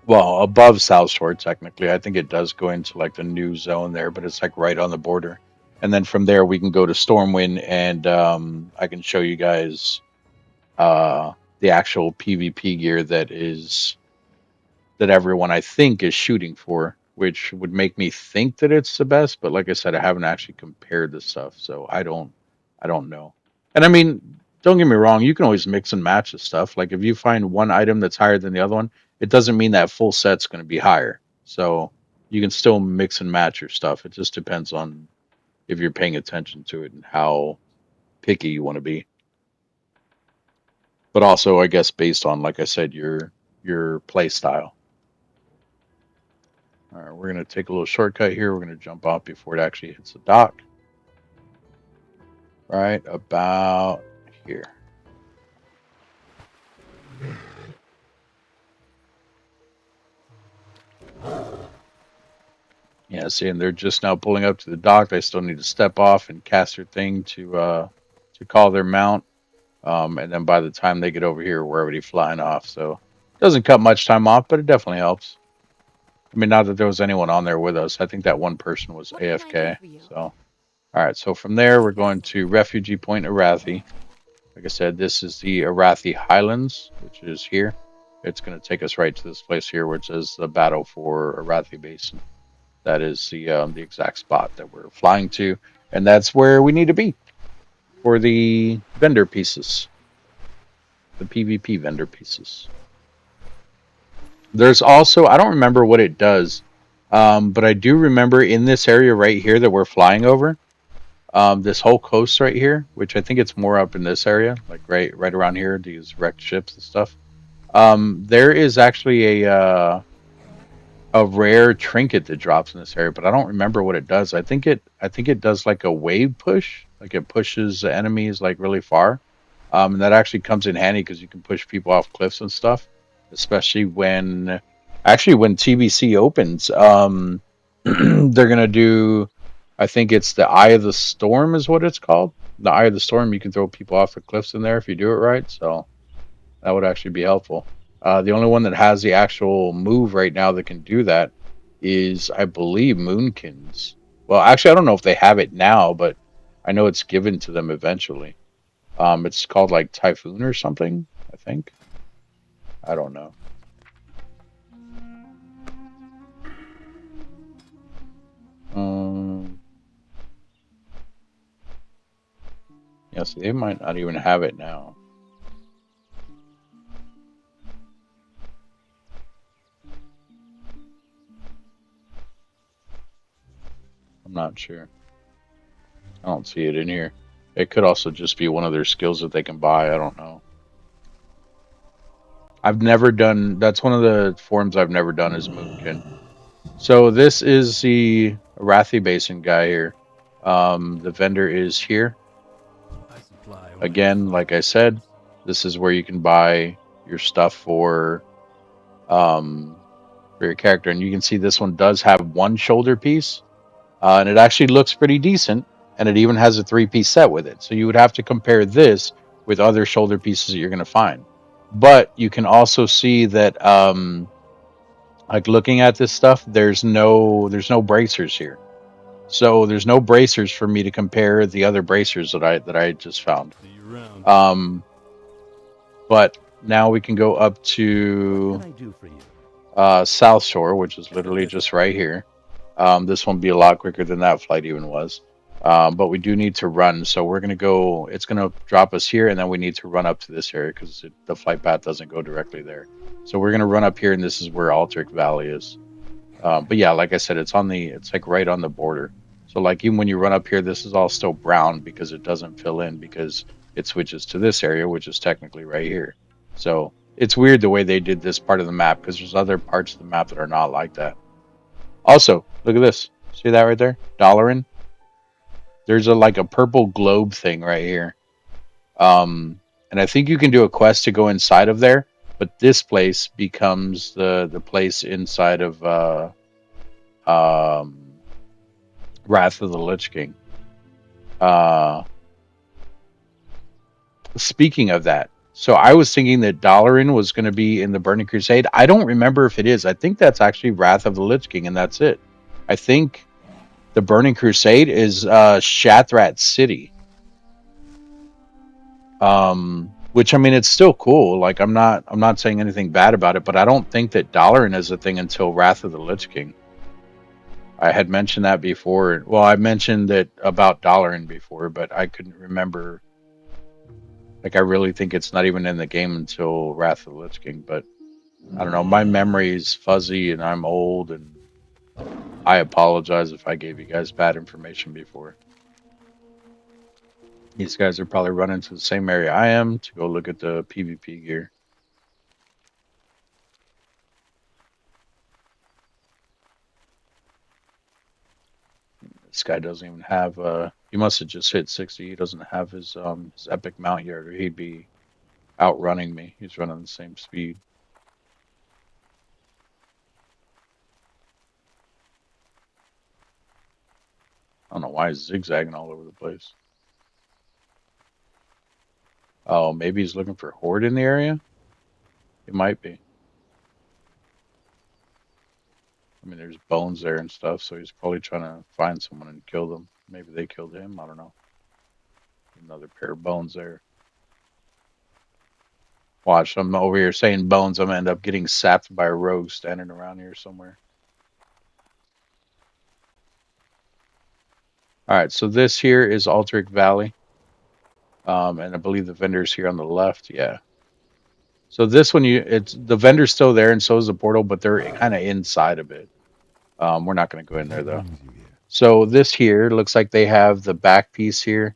Well, above South Shore, technically. I think it does go into like the new zone there, but it's like right on the border. And then from there, we can go to Stormwind, and I can show you guys the actual PvP gear that everyone I think is shooting for, which would make me think that it's the best. But like I said, I haven't actually compared the stuff, so I don't know. And I mean, don't get me wrong, you can always mix and match the stuff. Like if you find one item that's higher than the other one, it doesn't mean that full set's going to be higher. So you can still mix and match your stuff. It just depends on if you're paying attention to it and how picky you want to be. But also, I guess based on, like I said, your play style. All right, we're going to take a little shortcut here. We're going to jump off before it actually hits the dock. Right about here. Yeah, see, and they're just now pulling up to the dock. They still need to step off and cast their thing to call their mount. And then by the time they get over here, we're already flying off. So it doesn't cut much time off, but it definitely helps. I mean, not that there was anyone on there with us. I think that one person was What can I do AFK. for you? So, all right. So from there, we're going to Refugee Point Arathi. Like I said, this is the Arathi Highlands, which is here. It's going to take us right to this place here, which is the battle for Arathi Basin. That is the exact spot that we're flying to, and that's where we need to be for the vendor pieces, the PvP vendor pieces. There's also, I don't remember what it does, But I do remember in this area right here that we're flying over, this whole coast right here, which I think it's more up in this area, like right around here, these wrecked ships and stuff. There is actually a rare trinket that drops in this area, but I don't remember what it does. I think it does like a wave push, like it pushes the enemies like really far. And that actually comes in handy because you can push people off cliffs and stuff, especially when TBC opens. They're gonna do, I think it's the Eye of the Storm is what it's called. The Eye of the Storm. You can throw people off the cliffs in there if you do it right. So that would actually be helpful. The only one that has the actual move right now that can do that is, I believe, Moonkins. Well, actually, I don't know if they have it now, but I know it's given to them eventually. It's called like Typhoon or something, I think. I don't know. Um, yes, they might not even have it now. I'm not sure. I don't see it in here. It could also just be one of their skills that they can buy. I don't know. I've never done. That's one of the forms I've never done is Moonkin. So this is the Arathi Basin guy here. The vendor is here. I supply only the Again, like I finest said, goods. this is where you can buy your stuff um, for your character. And you can see this one does have one shoulder piece, and it actually looks pretty decent. And it even has a three-piece set with it. So you would have to compare this with other shoulder pieces that you're going to find. But you can also see that, like looking at this stuff, there's no bracers here. So there's no bracers for me to compare the other bracers that I just found. See you around. Um, but now we can go up What to can I do for you? South Shore, which is literally just right here. This one will be a lot quicker than that flight even was. But we do need to run, so we're gonna go. It's gonna drop us here, and then we need to run up to this area because the flight path doesn't go directly there. So we're gonna run up here, and this is where Alteric Valley is. But yeah, like I said, it's like right on the border. So like even when you run up here, this is all still brown because it doesn't fill in because it switches to this area, which is technically right here. So it's weird the way they did this part of the map because there's other parts of the map that are not like that. Also, look at this. See that right there? Dollarin. There's a like a purple globe thing right here. And I think you can do a quest to go inside of there, but this place becomes the place inside of um Wrath of the Lich King. Uh, Speaking of that, so I was thinking that Dollarin was going to be in the Burning Crusade. I don't remember if it is. I think that's actually Wrath of the Lich King, and that's it. I think the Burning Crusade is Shathrat City. Which I mean, it's still cool. Like I'm not saying anything bad about it, but I don't think that Dollarin is a thing until Wrath of the Lich King. I had mentioned that before. Well, I mentioned that about Dollarin before, but I couldn't remember. Like, I really think it's not even in the game until Wrath of the Lich King. But I don't know. My memory is fuzzy, and I'm old, and I apologize if I gave you guys bad information before. These guys are probably running to the same area I am to go look at the PvP gear. This guy doesn't even have he must have just hit 60. He doesn't have his epic mount yet, or he'd be outrunning me. He's running the same speed. I don't know why he's zigzagging all over the place. Oh, maybe he's looking for Horde in the area? It might be. I mean, there's bones there and stuff, so he's probably trying to find someone and kill them. Maybe they killed him. I don't know. Another pair of bones there. Watch, I'm over here saying bones. I'm gonna end up getting sapped by a rogue standing around here somewhere. All right, so this here is Alteric Valley, and I believe the vendor's here on the left. Yeah. So this one, it's the vendor's still there, and so is the portal, but they're kind of inside of it. We're not going to go in there What though. brings you here? So this here looks like they have the back piece here.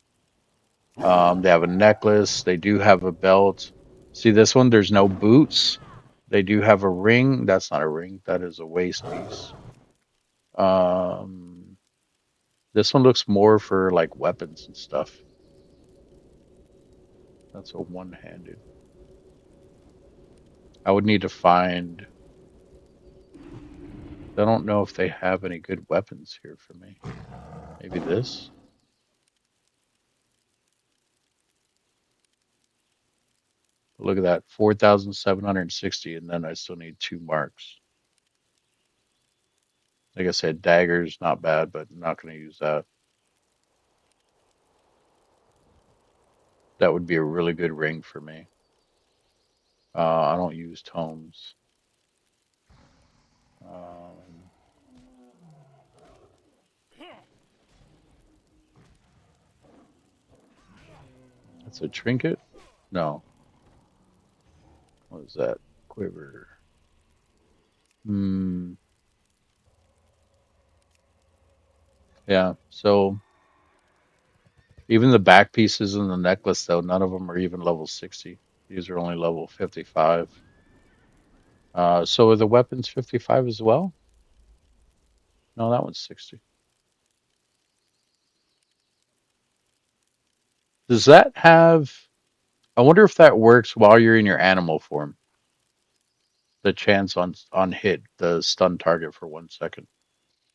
They have a necklace. They do have a belt. See this one? There's no boots. They do have a ring. That's not a ring. That is a waist piece. Um, this one looks more for like weapons and stuff. That's a one-handed. I would need to find. I don't know if they have any good weapons here for me. Maybe this. Look at that, 4,760, and then I still need 2 marks. Like I said, daggers not bad, but I'm not going to use that. That would be a really good ring for me. I don't use tomes. Um, that's a trinket? No. What is that? Quiver. Hmm. Yeah. So even the back pieces in the necklace, though, none of them are even level 60. These are only level 55. So are the weapons 55 as well? No, that one's 60. Does that have? I wonder if that works while you're in your animal form. The chance on hit, the stun target for 1 second.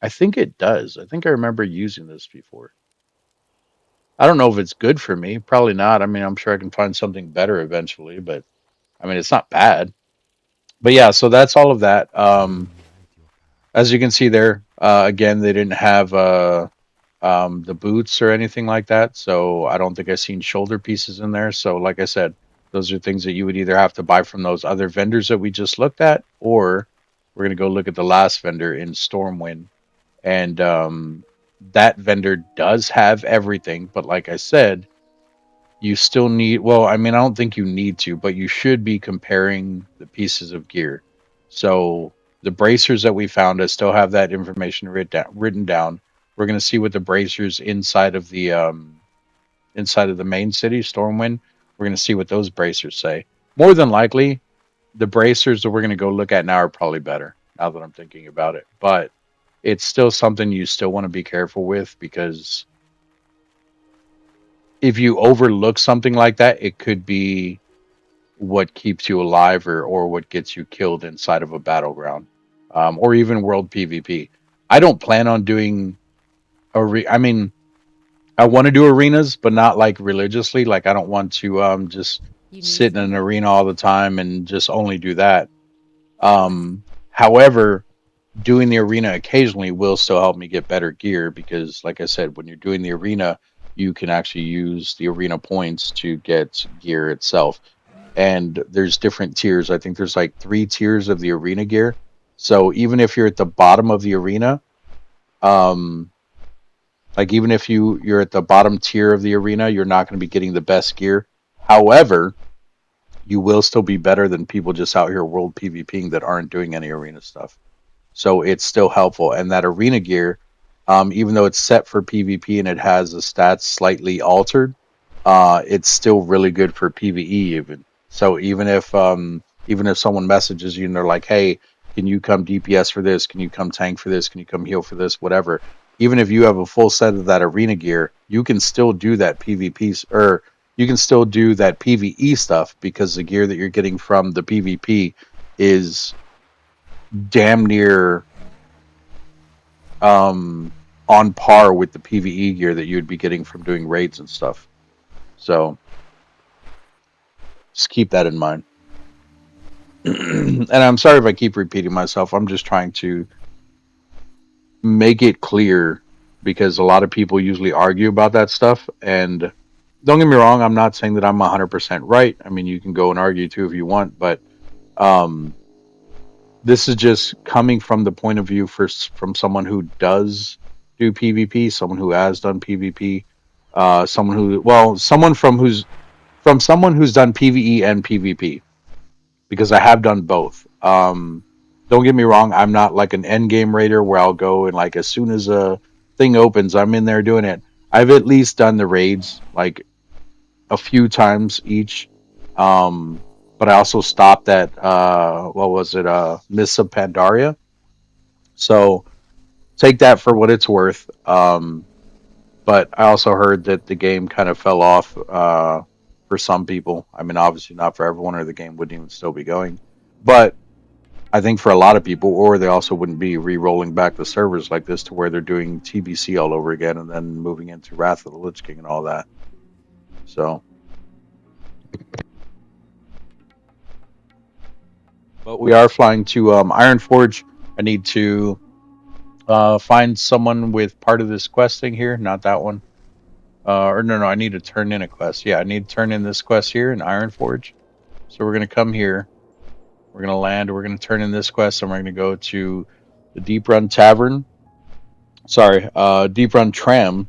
I think it does. I think I remember using this before. I don't know if it's good for me. Probably not. I mean, I'm sure I can find something better eventually, but I mean, it's not bad. But yeah, so that's all of that. As you can see there, again, they didn't have the boots or anything like that. So I don't think I've seen shoulder pieces in there. So like I said, those are things that you would either have to buy from those other vendors that we just looked at, or we're gonna go look at the last vendor in Stormwind, and that vendor does have everything. But like I said, you still need. Well, I mean, I don't think you need to, but you should be comparing the pieces of gear. So the bracers that we found, I still have that information written down. We're going to see what the bracers inside of the main city, Stormwind. We're going to see what those bracers say. More than likely, the bracers that we're going to go look at now are probably better. Now that I'm thinking about it, but it's still something you still want to be careful with, because if you overlook something like that, it could be what keeps you alive, or what gets you killed inside of a battleground, or even world PvP. I don't plan on doing I mean, I want to do arenas, but not like religiously. Like I don't want to just You need sit in an something? arena all the time and just only do that. However, doing the arena occasionally will still help me get better gear, because like I said, when you're doing the arena, you can actually use the arena points to get gear itself. And there's different tiers. I think there's like 3 tiers of the arena gear. So even if you're at the bottom of the arena, um, like even if you're at the bottom tier of the arena, you're not going to be getting the best gear. However, you will still be better than people just out here world PvPing that aren't doing any arena stuff. So it's still helpful. And that arena gear, even though it's set for PvP and it has the stats slightly altered, it's still really good for PvE even. So even if someone messages you and they're like, "Hey, can you come DPS for this? Can you come tank for this? Can you come heal for this? Whatever." Even if you have a full set of that arena gear, you can still do that or you can still do that PvE stuff, because the gear that you're getting from the PvP is damn near um on par with the PvE gear that you'd be getting from doing raids and stuff. So just keep that in mind. And I'm sorry if I keep repeating myself. I'm just trying to make it clear, because a lot of people usually argue about that stuff. And don't get me wrong, I'm not saying that I'm 100% right. I mean, you can go and argue too if you want, but um, this is just coming from the point of view from someone who does do PvP, someone who has done PvP, someone who, well, from someone who's done PvE and PvP, because I have done both. Don't get me wrong, I'm not like an end game raider where I'll go and like as soon as a thing opens, I'm in there doing it. I've at least done the raids like a few times each. Um, but I also stopped at what was it, Miss of Pandaria. So take that for what it's worth. But I also heard that the game kind of fell off for some people. I mean, obviously not for everyone, or the game wouldn't even still be going. But I think for a lot of people, or they also wouldn't be re-rolling back the servers like this to where they're doing TBC all over again and then moving into Wrath of the Lich King and all that. So, but we are flying to Ironforge. I need to find someone with part of this quest thing here, not that one. Or no, I need to turn in a quest. Yeah, I need to turn in this quest here in Ironforge. So we're gonna come here. We're gonna land. We're gonna turn in this quest, and we're gonna go to the Deep Run Tavern. Sorry, Deep Run Tram,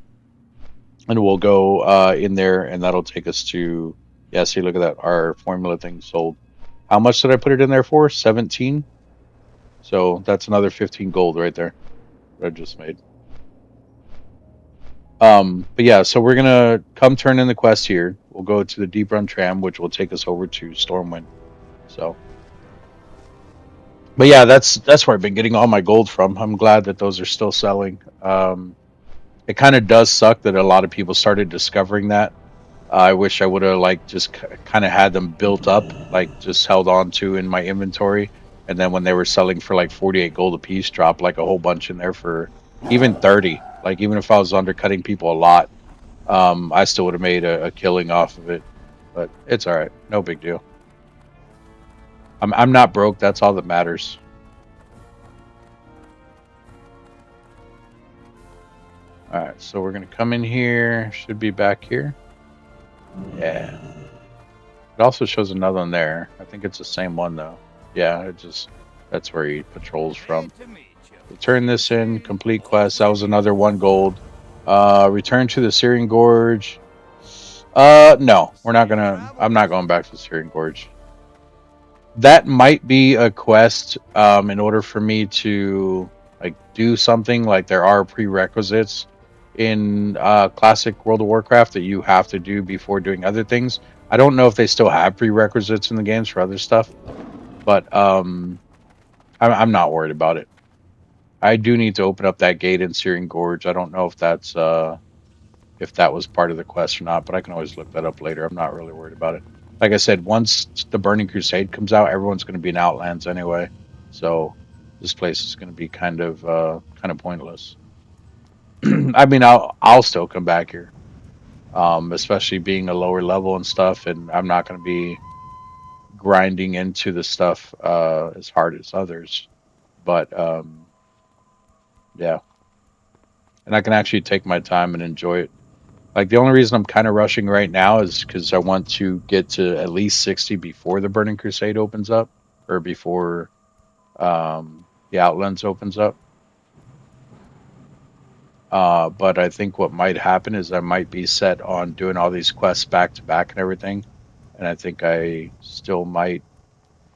and we'll go in there, and that'll take us to. Yeah, see, look at that. Our formula thing sold. How much did I put it in there for? 17. So that's another 15 gold right there that I just made. But yeah, so we're gonna come turn in the quest here. We'll go to the Deep Run Tram, which will take us over to Stormwind. So, but yeah, that's where I've been getting all my gold from. I'm glad that those are still selling. It kind of does suck that a lot of people started discovering that. I wish I would have like just kind of had them built up, like just held on to in my inventory, and then when they were selling for like 48 gold a piece, drop like a whole bunch in there for even 30. Like even if I was undercutting people a lot, I still would have made a killing off of it. But it's all right, no big deal. I'm not broke. That's all that matters. All right, so we're gonna come in here. Should be back here. Yeah. It also shows another one there. I think it's the same one though. Yeah, it just that's where he patrols from. Return this in, complete quest. That was another 1 gold. Return to the Syrian Gorge. No, we're not gonna. I'm not going back to the Syrian Gorge. That might be a quest. In order for me to like do something, like there are prerequisites in classic World of Warcraft that you have to do before doing other things. I don't know if they still have prerequisites in the games for other stuff, but I'm not worried about it. I do need to open up that gate in Syrian Gorge. I don't know if that was part of the quest or not, but I can always look that up later. I'm not really worried about it. Like I said, once the Burning Crusade comes out, everyone's going to be in Outlands anyway, so this place is going to be kind of pointless. I mean, I'll still come back here, especially being a lower level and stuff, and I'm not going to be grinding into the stuff as hard as others. But yeah, and I can actually take my time and enjoy it. Like the only reason I'm kind of rushing right now is because I want to get to at least 60 before the Burning Crusade opens up, or before the Outlands opens up. But I think what might happen is I might be set on doing all these quests back to back and everything, and I think I still might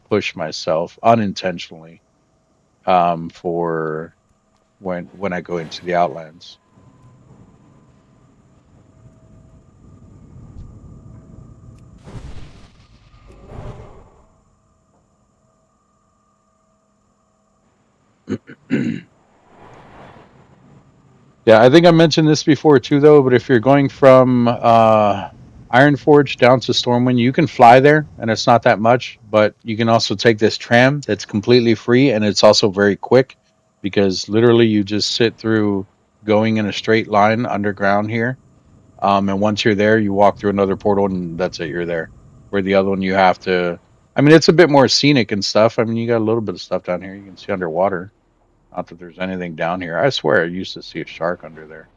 push myself unintentionally for when I go into the Outlands. Yeah, I think I mentioned this before too, though. But if you're going from Ironforge down to Stormwind, you can fly there, and it's not that much. But you can also take this tram that's completely free, and it's also very quick because literally you just sit through going in a straight line underground here. And once you're there, you walk through another portal, and that's it. You're there. Where the other one, you have to. I mean, it's a bit more scenic and stuff. I mean, you got a little bit of stuff down here. You can see underwater. Not that there's anything down here. I swear I used to see a shark under there.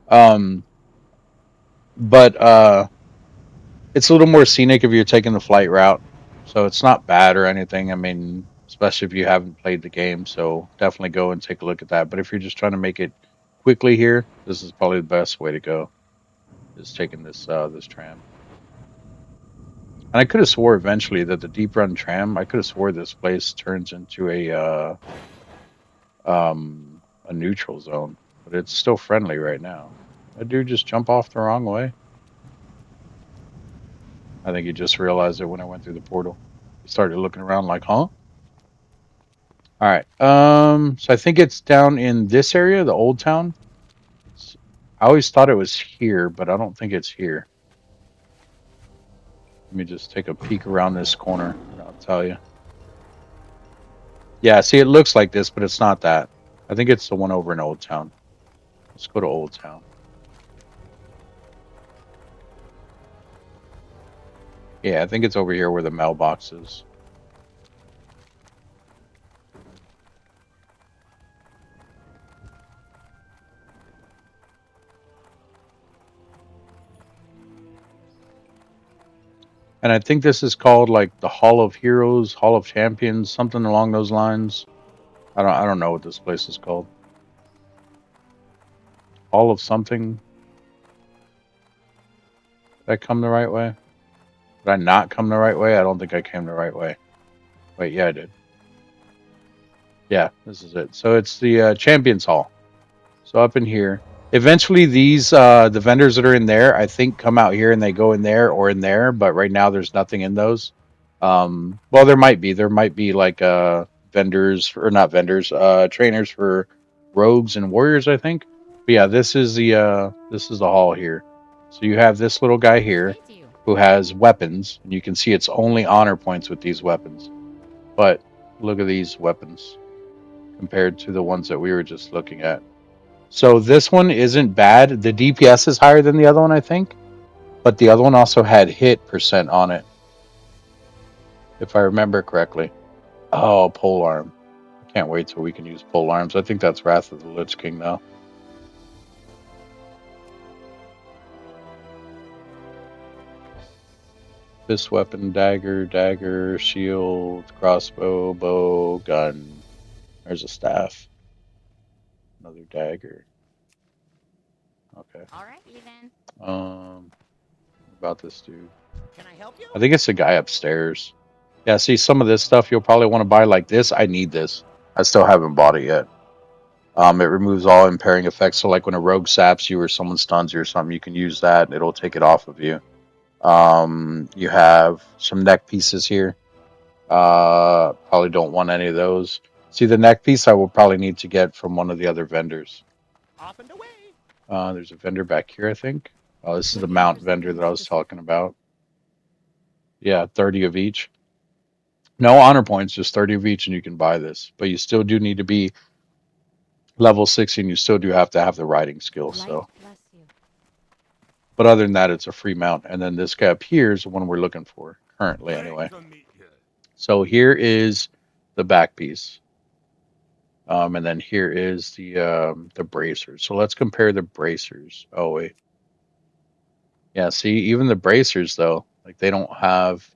Um, but it's a little more scenic if you're taking the flight route. So it's not bad or anything. I mean, especially if you haven't played the game. So definitely go and take a look at that. But if you're just trying to make it quickly here, this is probably the best way to go. Is taking this tram. And I could have swore eventually that the deep run tram, I could have swore this place turns into a neutral zone, but it's still friendly right now. That dude just jump off the wrong way. I think he just realized it when I went through the portal. He started looking around like, huh? All right. So I think it's down in this area, the old town. I always thought it was here, but I don't think it's here. Let me just take a peek around this corner and I'll tell you. Yeah, see, it looks like this, but it's not that. I think it's the one over in Old Town. Let's go to Old Town. Yeah, I think it's over here where the mailbox is. And I think this is called like the Hall of Heroes, Hall of Champions, something along those lines. I don't know what this place is called. Hall of something. Did I come the right way? Did I not come the right way? I don't think I came the right way. Wait, yeah, I did. Yeah, this is it. So it's the Champions Hall. So up in here. Eventually, these the vendors that are in there, I think, come out here and they go in there or in there. But right now, there's nothing in those. Well, there might be. There might be like vendors or not vendors, trainers for rogues and warriors. I think. But yeah, this is the hall here. So you have this little guy here who has weapons, and you can see it's only honor points with these weapons. But look at these weapons compared to the ones that we were just looking at. So this one isn't bad. The DPS is higher than the other one, I think, but the other one also had hit percent on it, if I remember correctly. Oh, pole arm. I can't wait till we can use pole arms. I think that's Wrath of the Lich King now. This weapon, dagger, shield, crossbow, bow, gun. There's a staff. Another dagger. Okay. All right, then. What about this dude? Can I help you? I think it's the guy upstairs. Yeah, see, some of this stuff you'll probably want to buy like this. I need this. I still haven't bought it yet. It removes all impairing effects. So, like when a rogue saps you or someone stuns you or something, you can use that. It'll take it off of you. You have some neck pieces here. Probably don't want any of those. See, the neck piece I will probably need to get from one of the other vendors. Off and away. There's a vendor back here, I think. Oh, this is the mount vendor that I was talking about. Yeah, 30 of each. No honor points, just 30 of each, and you can buy this. But you still do need to be level 60, and you still do have to have the riding skills. So, but other than that, it's a free mount. And then this guy up here is the one we're looking for currently, anyway. So here is the back piece, and then here is the bracers. So let's compare the bracers. Oh wait, yeah. See, even the bracers though, like they don't have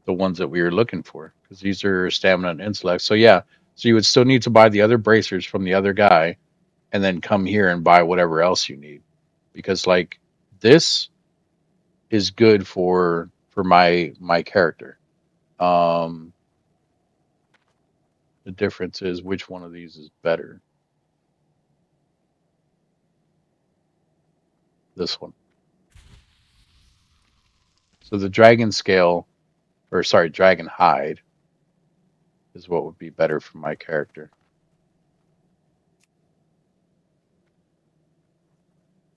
the ones that we were looking for because these are stamina and intellect. So yeah, so you would still need to buy the other bracers from the other guy, and then come here and buy whatever else you need, because like this is good for my character. Um, the difference is which one of these is better. This one. So the dragon scale, or sorry, dragon hide, is what would be better for my character.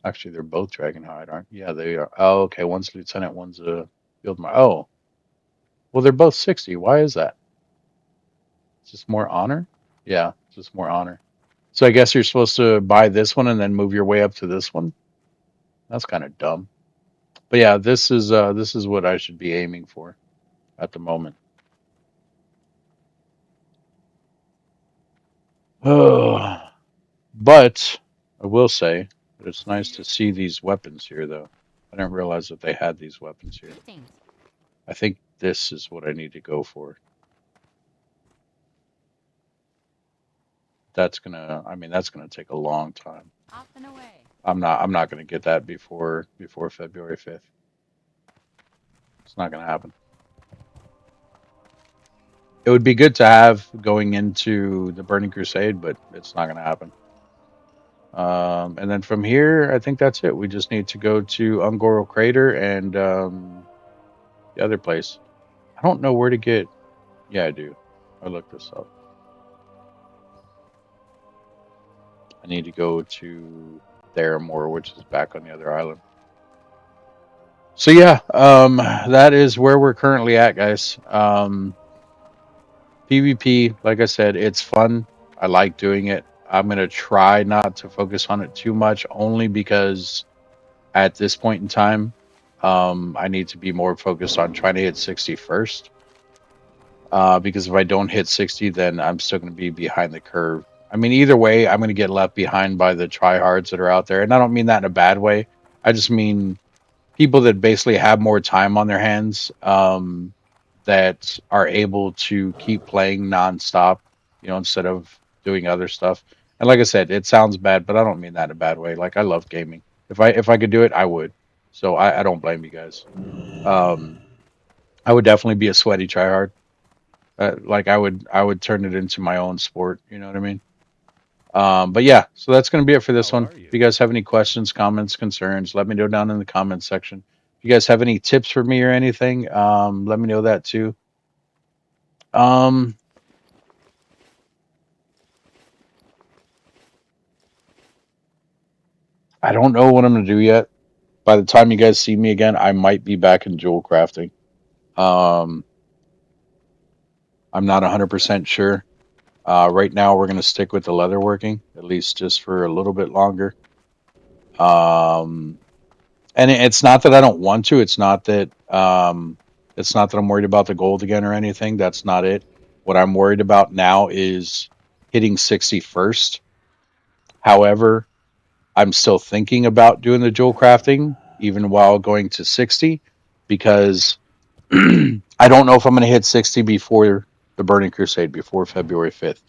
Actually, they're both dragon hide, aren't? Yeah, they are. Oh, okay. One's lieutenant, one's a field marshal. Oh, well, they're both 60. Why is that? It's just more honor. Yeah, it's just more honor. So I guess you're supposed to buy this one and then move your way up to this one. That's kind of dumb. But yeah, this is what I should be aiming for at the moment. Oh, but I will say that it's nice to see these weapons here, though. I didn't realize that they had these weapons here. I think this is what I need to go for. That's gonna take a long time. Off and away. I'm not gonna get that before February 5th. It's not gonna happen. it would be good to have going into the Burning Crusade, but it's not going to happen. And then from here, I think that's it. We just need to go to Ungoro Crater and the other place. I don't know where to get. Yeah, I do. I looked this up. I need to go to Theramore, which is back on the other island. So yeah, that is where we're currently at, guys. PvP, like I said, it's fun. I like doing it. I'm gonna try not to focus on it too much, only because at this point in time, I need to be more focused on trying to hit 60 first. Because if I don't hit 60, then I'm still going to be behind the curve. I mean, either way, I'm going to get left behind by the tryhards that are out there. And I don't mean that in a bad way. I just mean people that basically have more time on their hands, that are able to keep playing nonstop, instead of doing other stuff. And like I said, it sounds bad, but I don't mean that in a bad way. Like I love gaming. If I could do it, I would. So I don't blame you guys. Um, I would definitely be a sweaty tryhard. Like I would turn it into my own sport. You know what I mean? But yeah, so that's going to be it for this How one. are you? If you guys have any questions, comments, concerns, let me know down in the comments section. If you guys have any tips for me or anything, let me know that too. Um, I don't know what I'm going to do yet. By the time you guys see me again, I might be back in jewel crafting. Um, I'm not 100% sure. Right now, we're going to stick with the leatherworking, at least just for a little bit longer. Um, and it's not that I don't want to. It's not that I'm worried about the gold again or anything. That's not it. What I'm worried about now is hitting 60 first. However, I'm still thinking about doing the jewel crafting even while going to 60 because I don't know if I'm going to hit 60 before the Burning Crusade, before February 5th.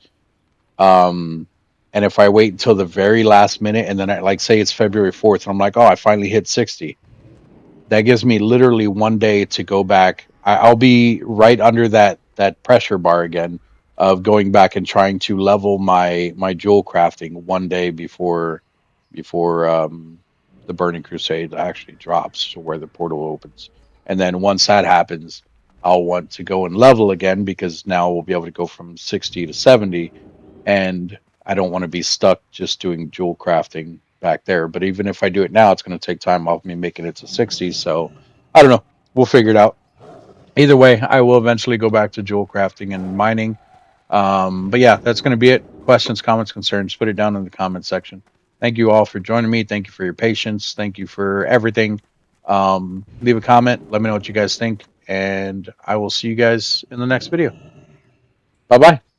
Um, and if I wait until the very last minute and then I like say it's February 4th and I'm like, oh, I finally hit 60, that gives me literally one day to go back. I'll be right under that pressure bar again of going back and trying to level my jewel crafting one day before the Burning Crusade actually drops to where the portal opens. And then once that happens, I'll want to go and level again because now we'll be able to go from 60 to 70, and I don't want to be stuck just doing jewel crafting back there. But even if I do it now, it's going to take time off me making it to 60. So I don't know. We'll figure it out. Either way, I will eventually go back to jewel crafting and mining. But yeah, that's going to be it. Questions, comments, concerns, put it down in the comment section. Thank you all for joining me. Thank you for your patience. Thank you for everything. Leave a comment. Let me know what you guys think. And I will see you guys in the next video. Bye bye.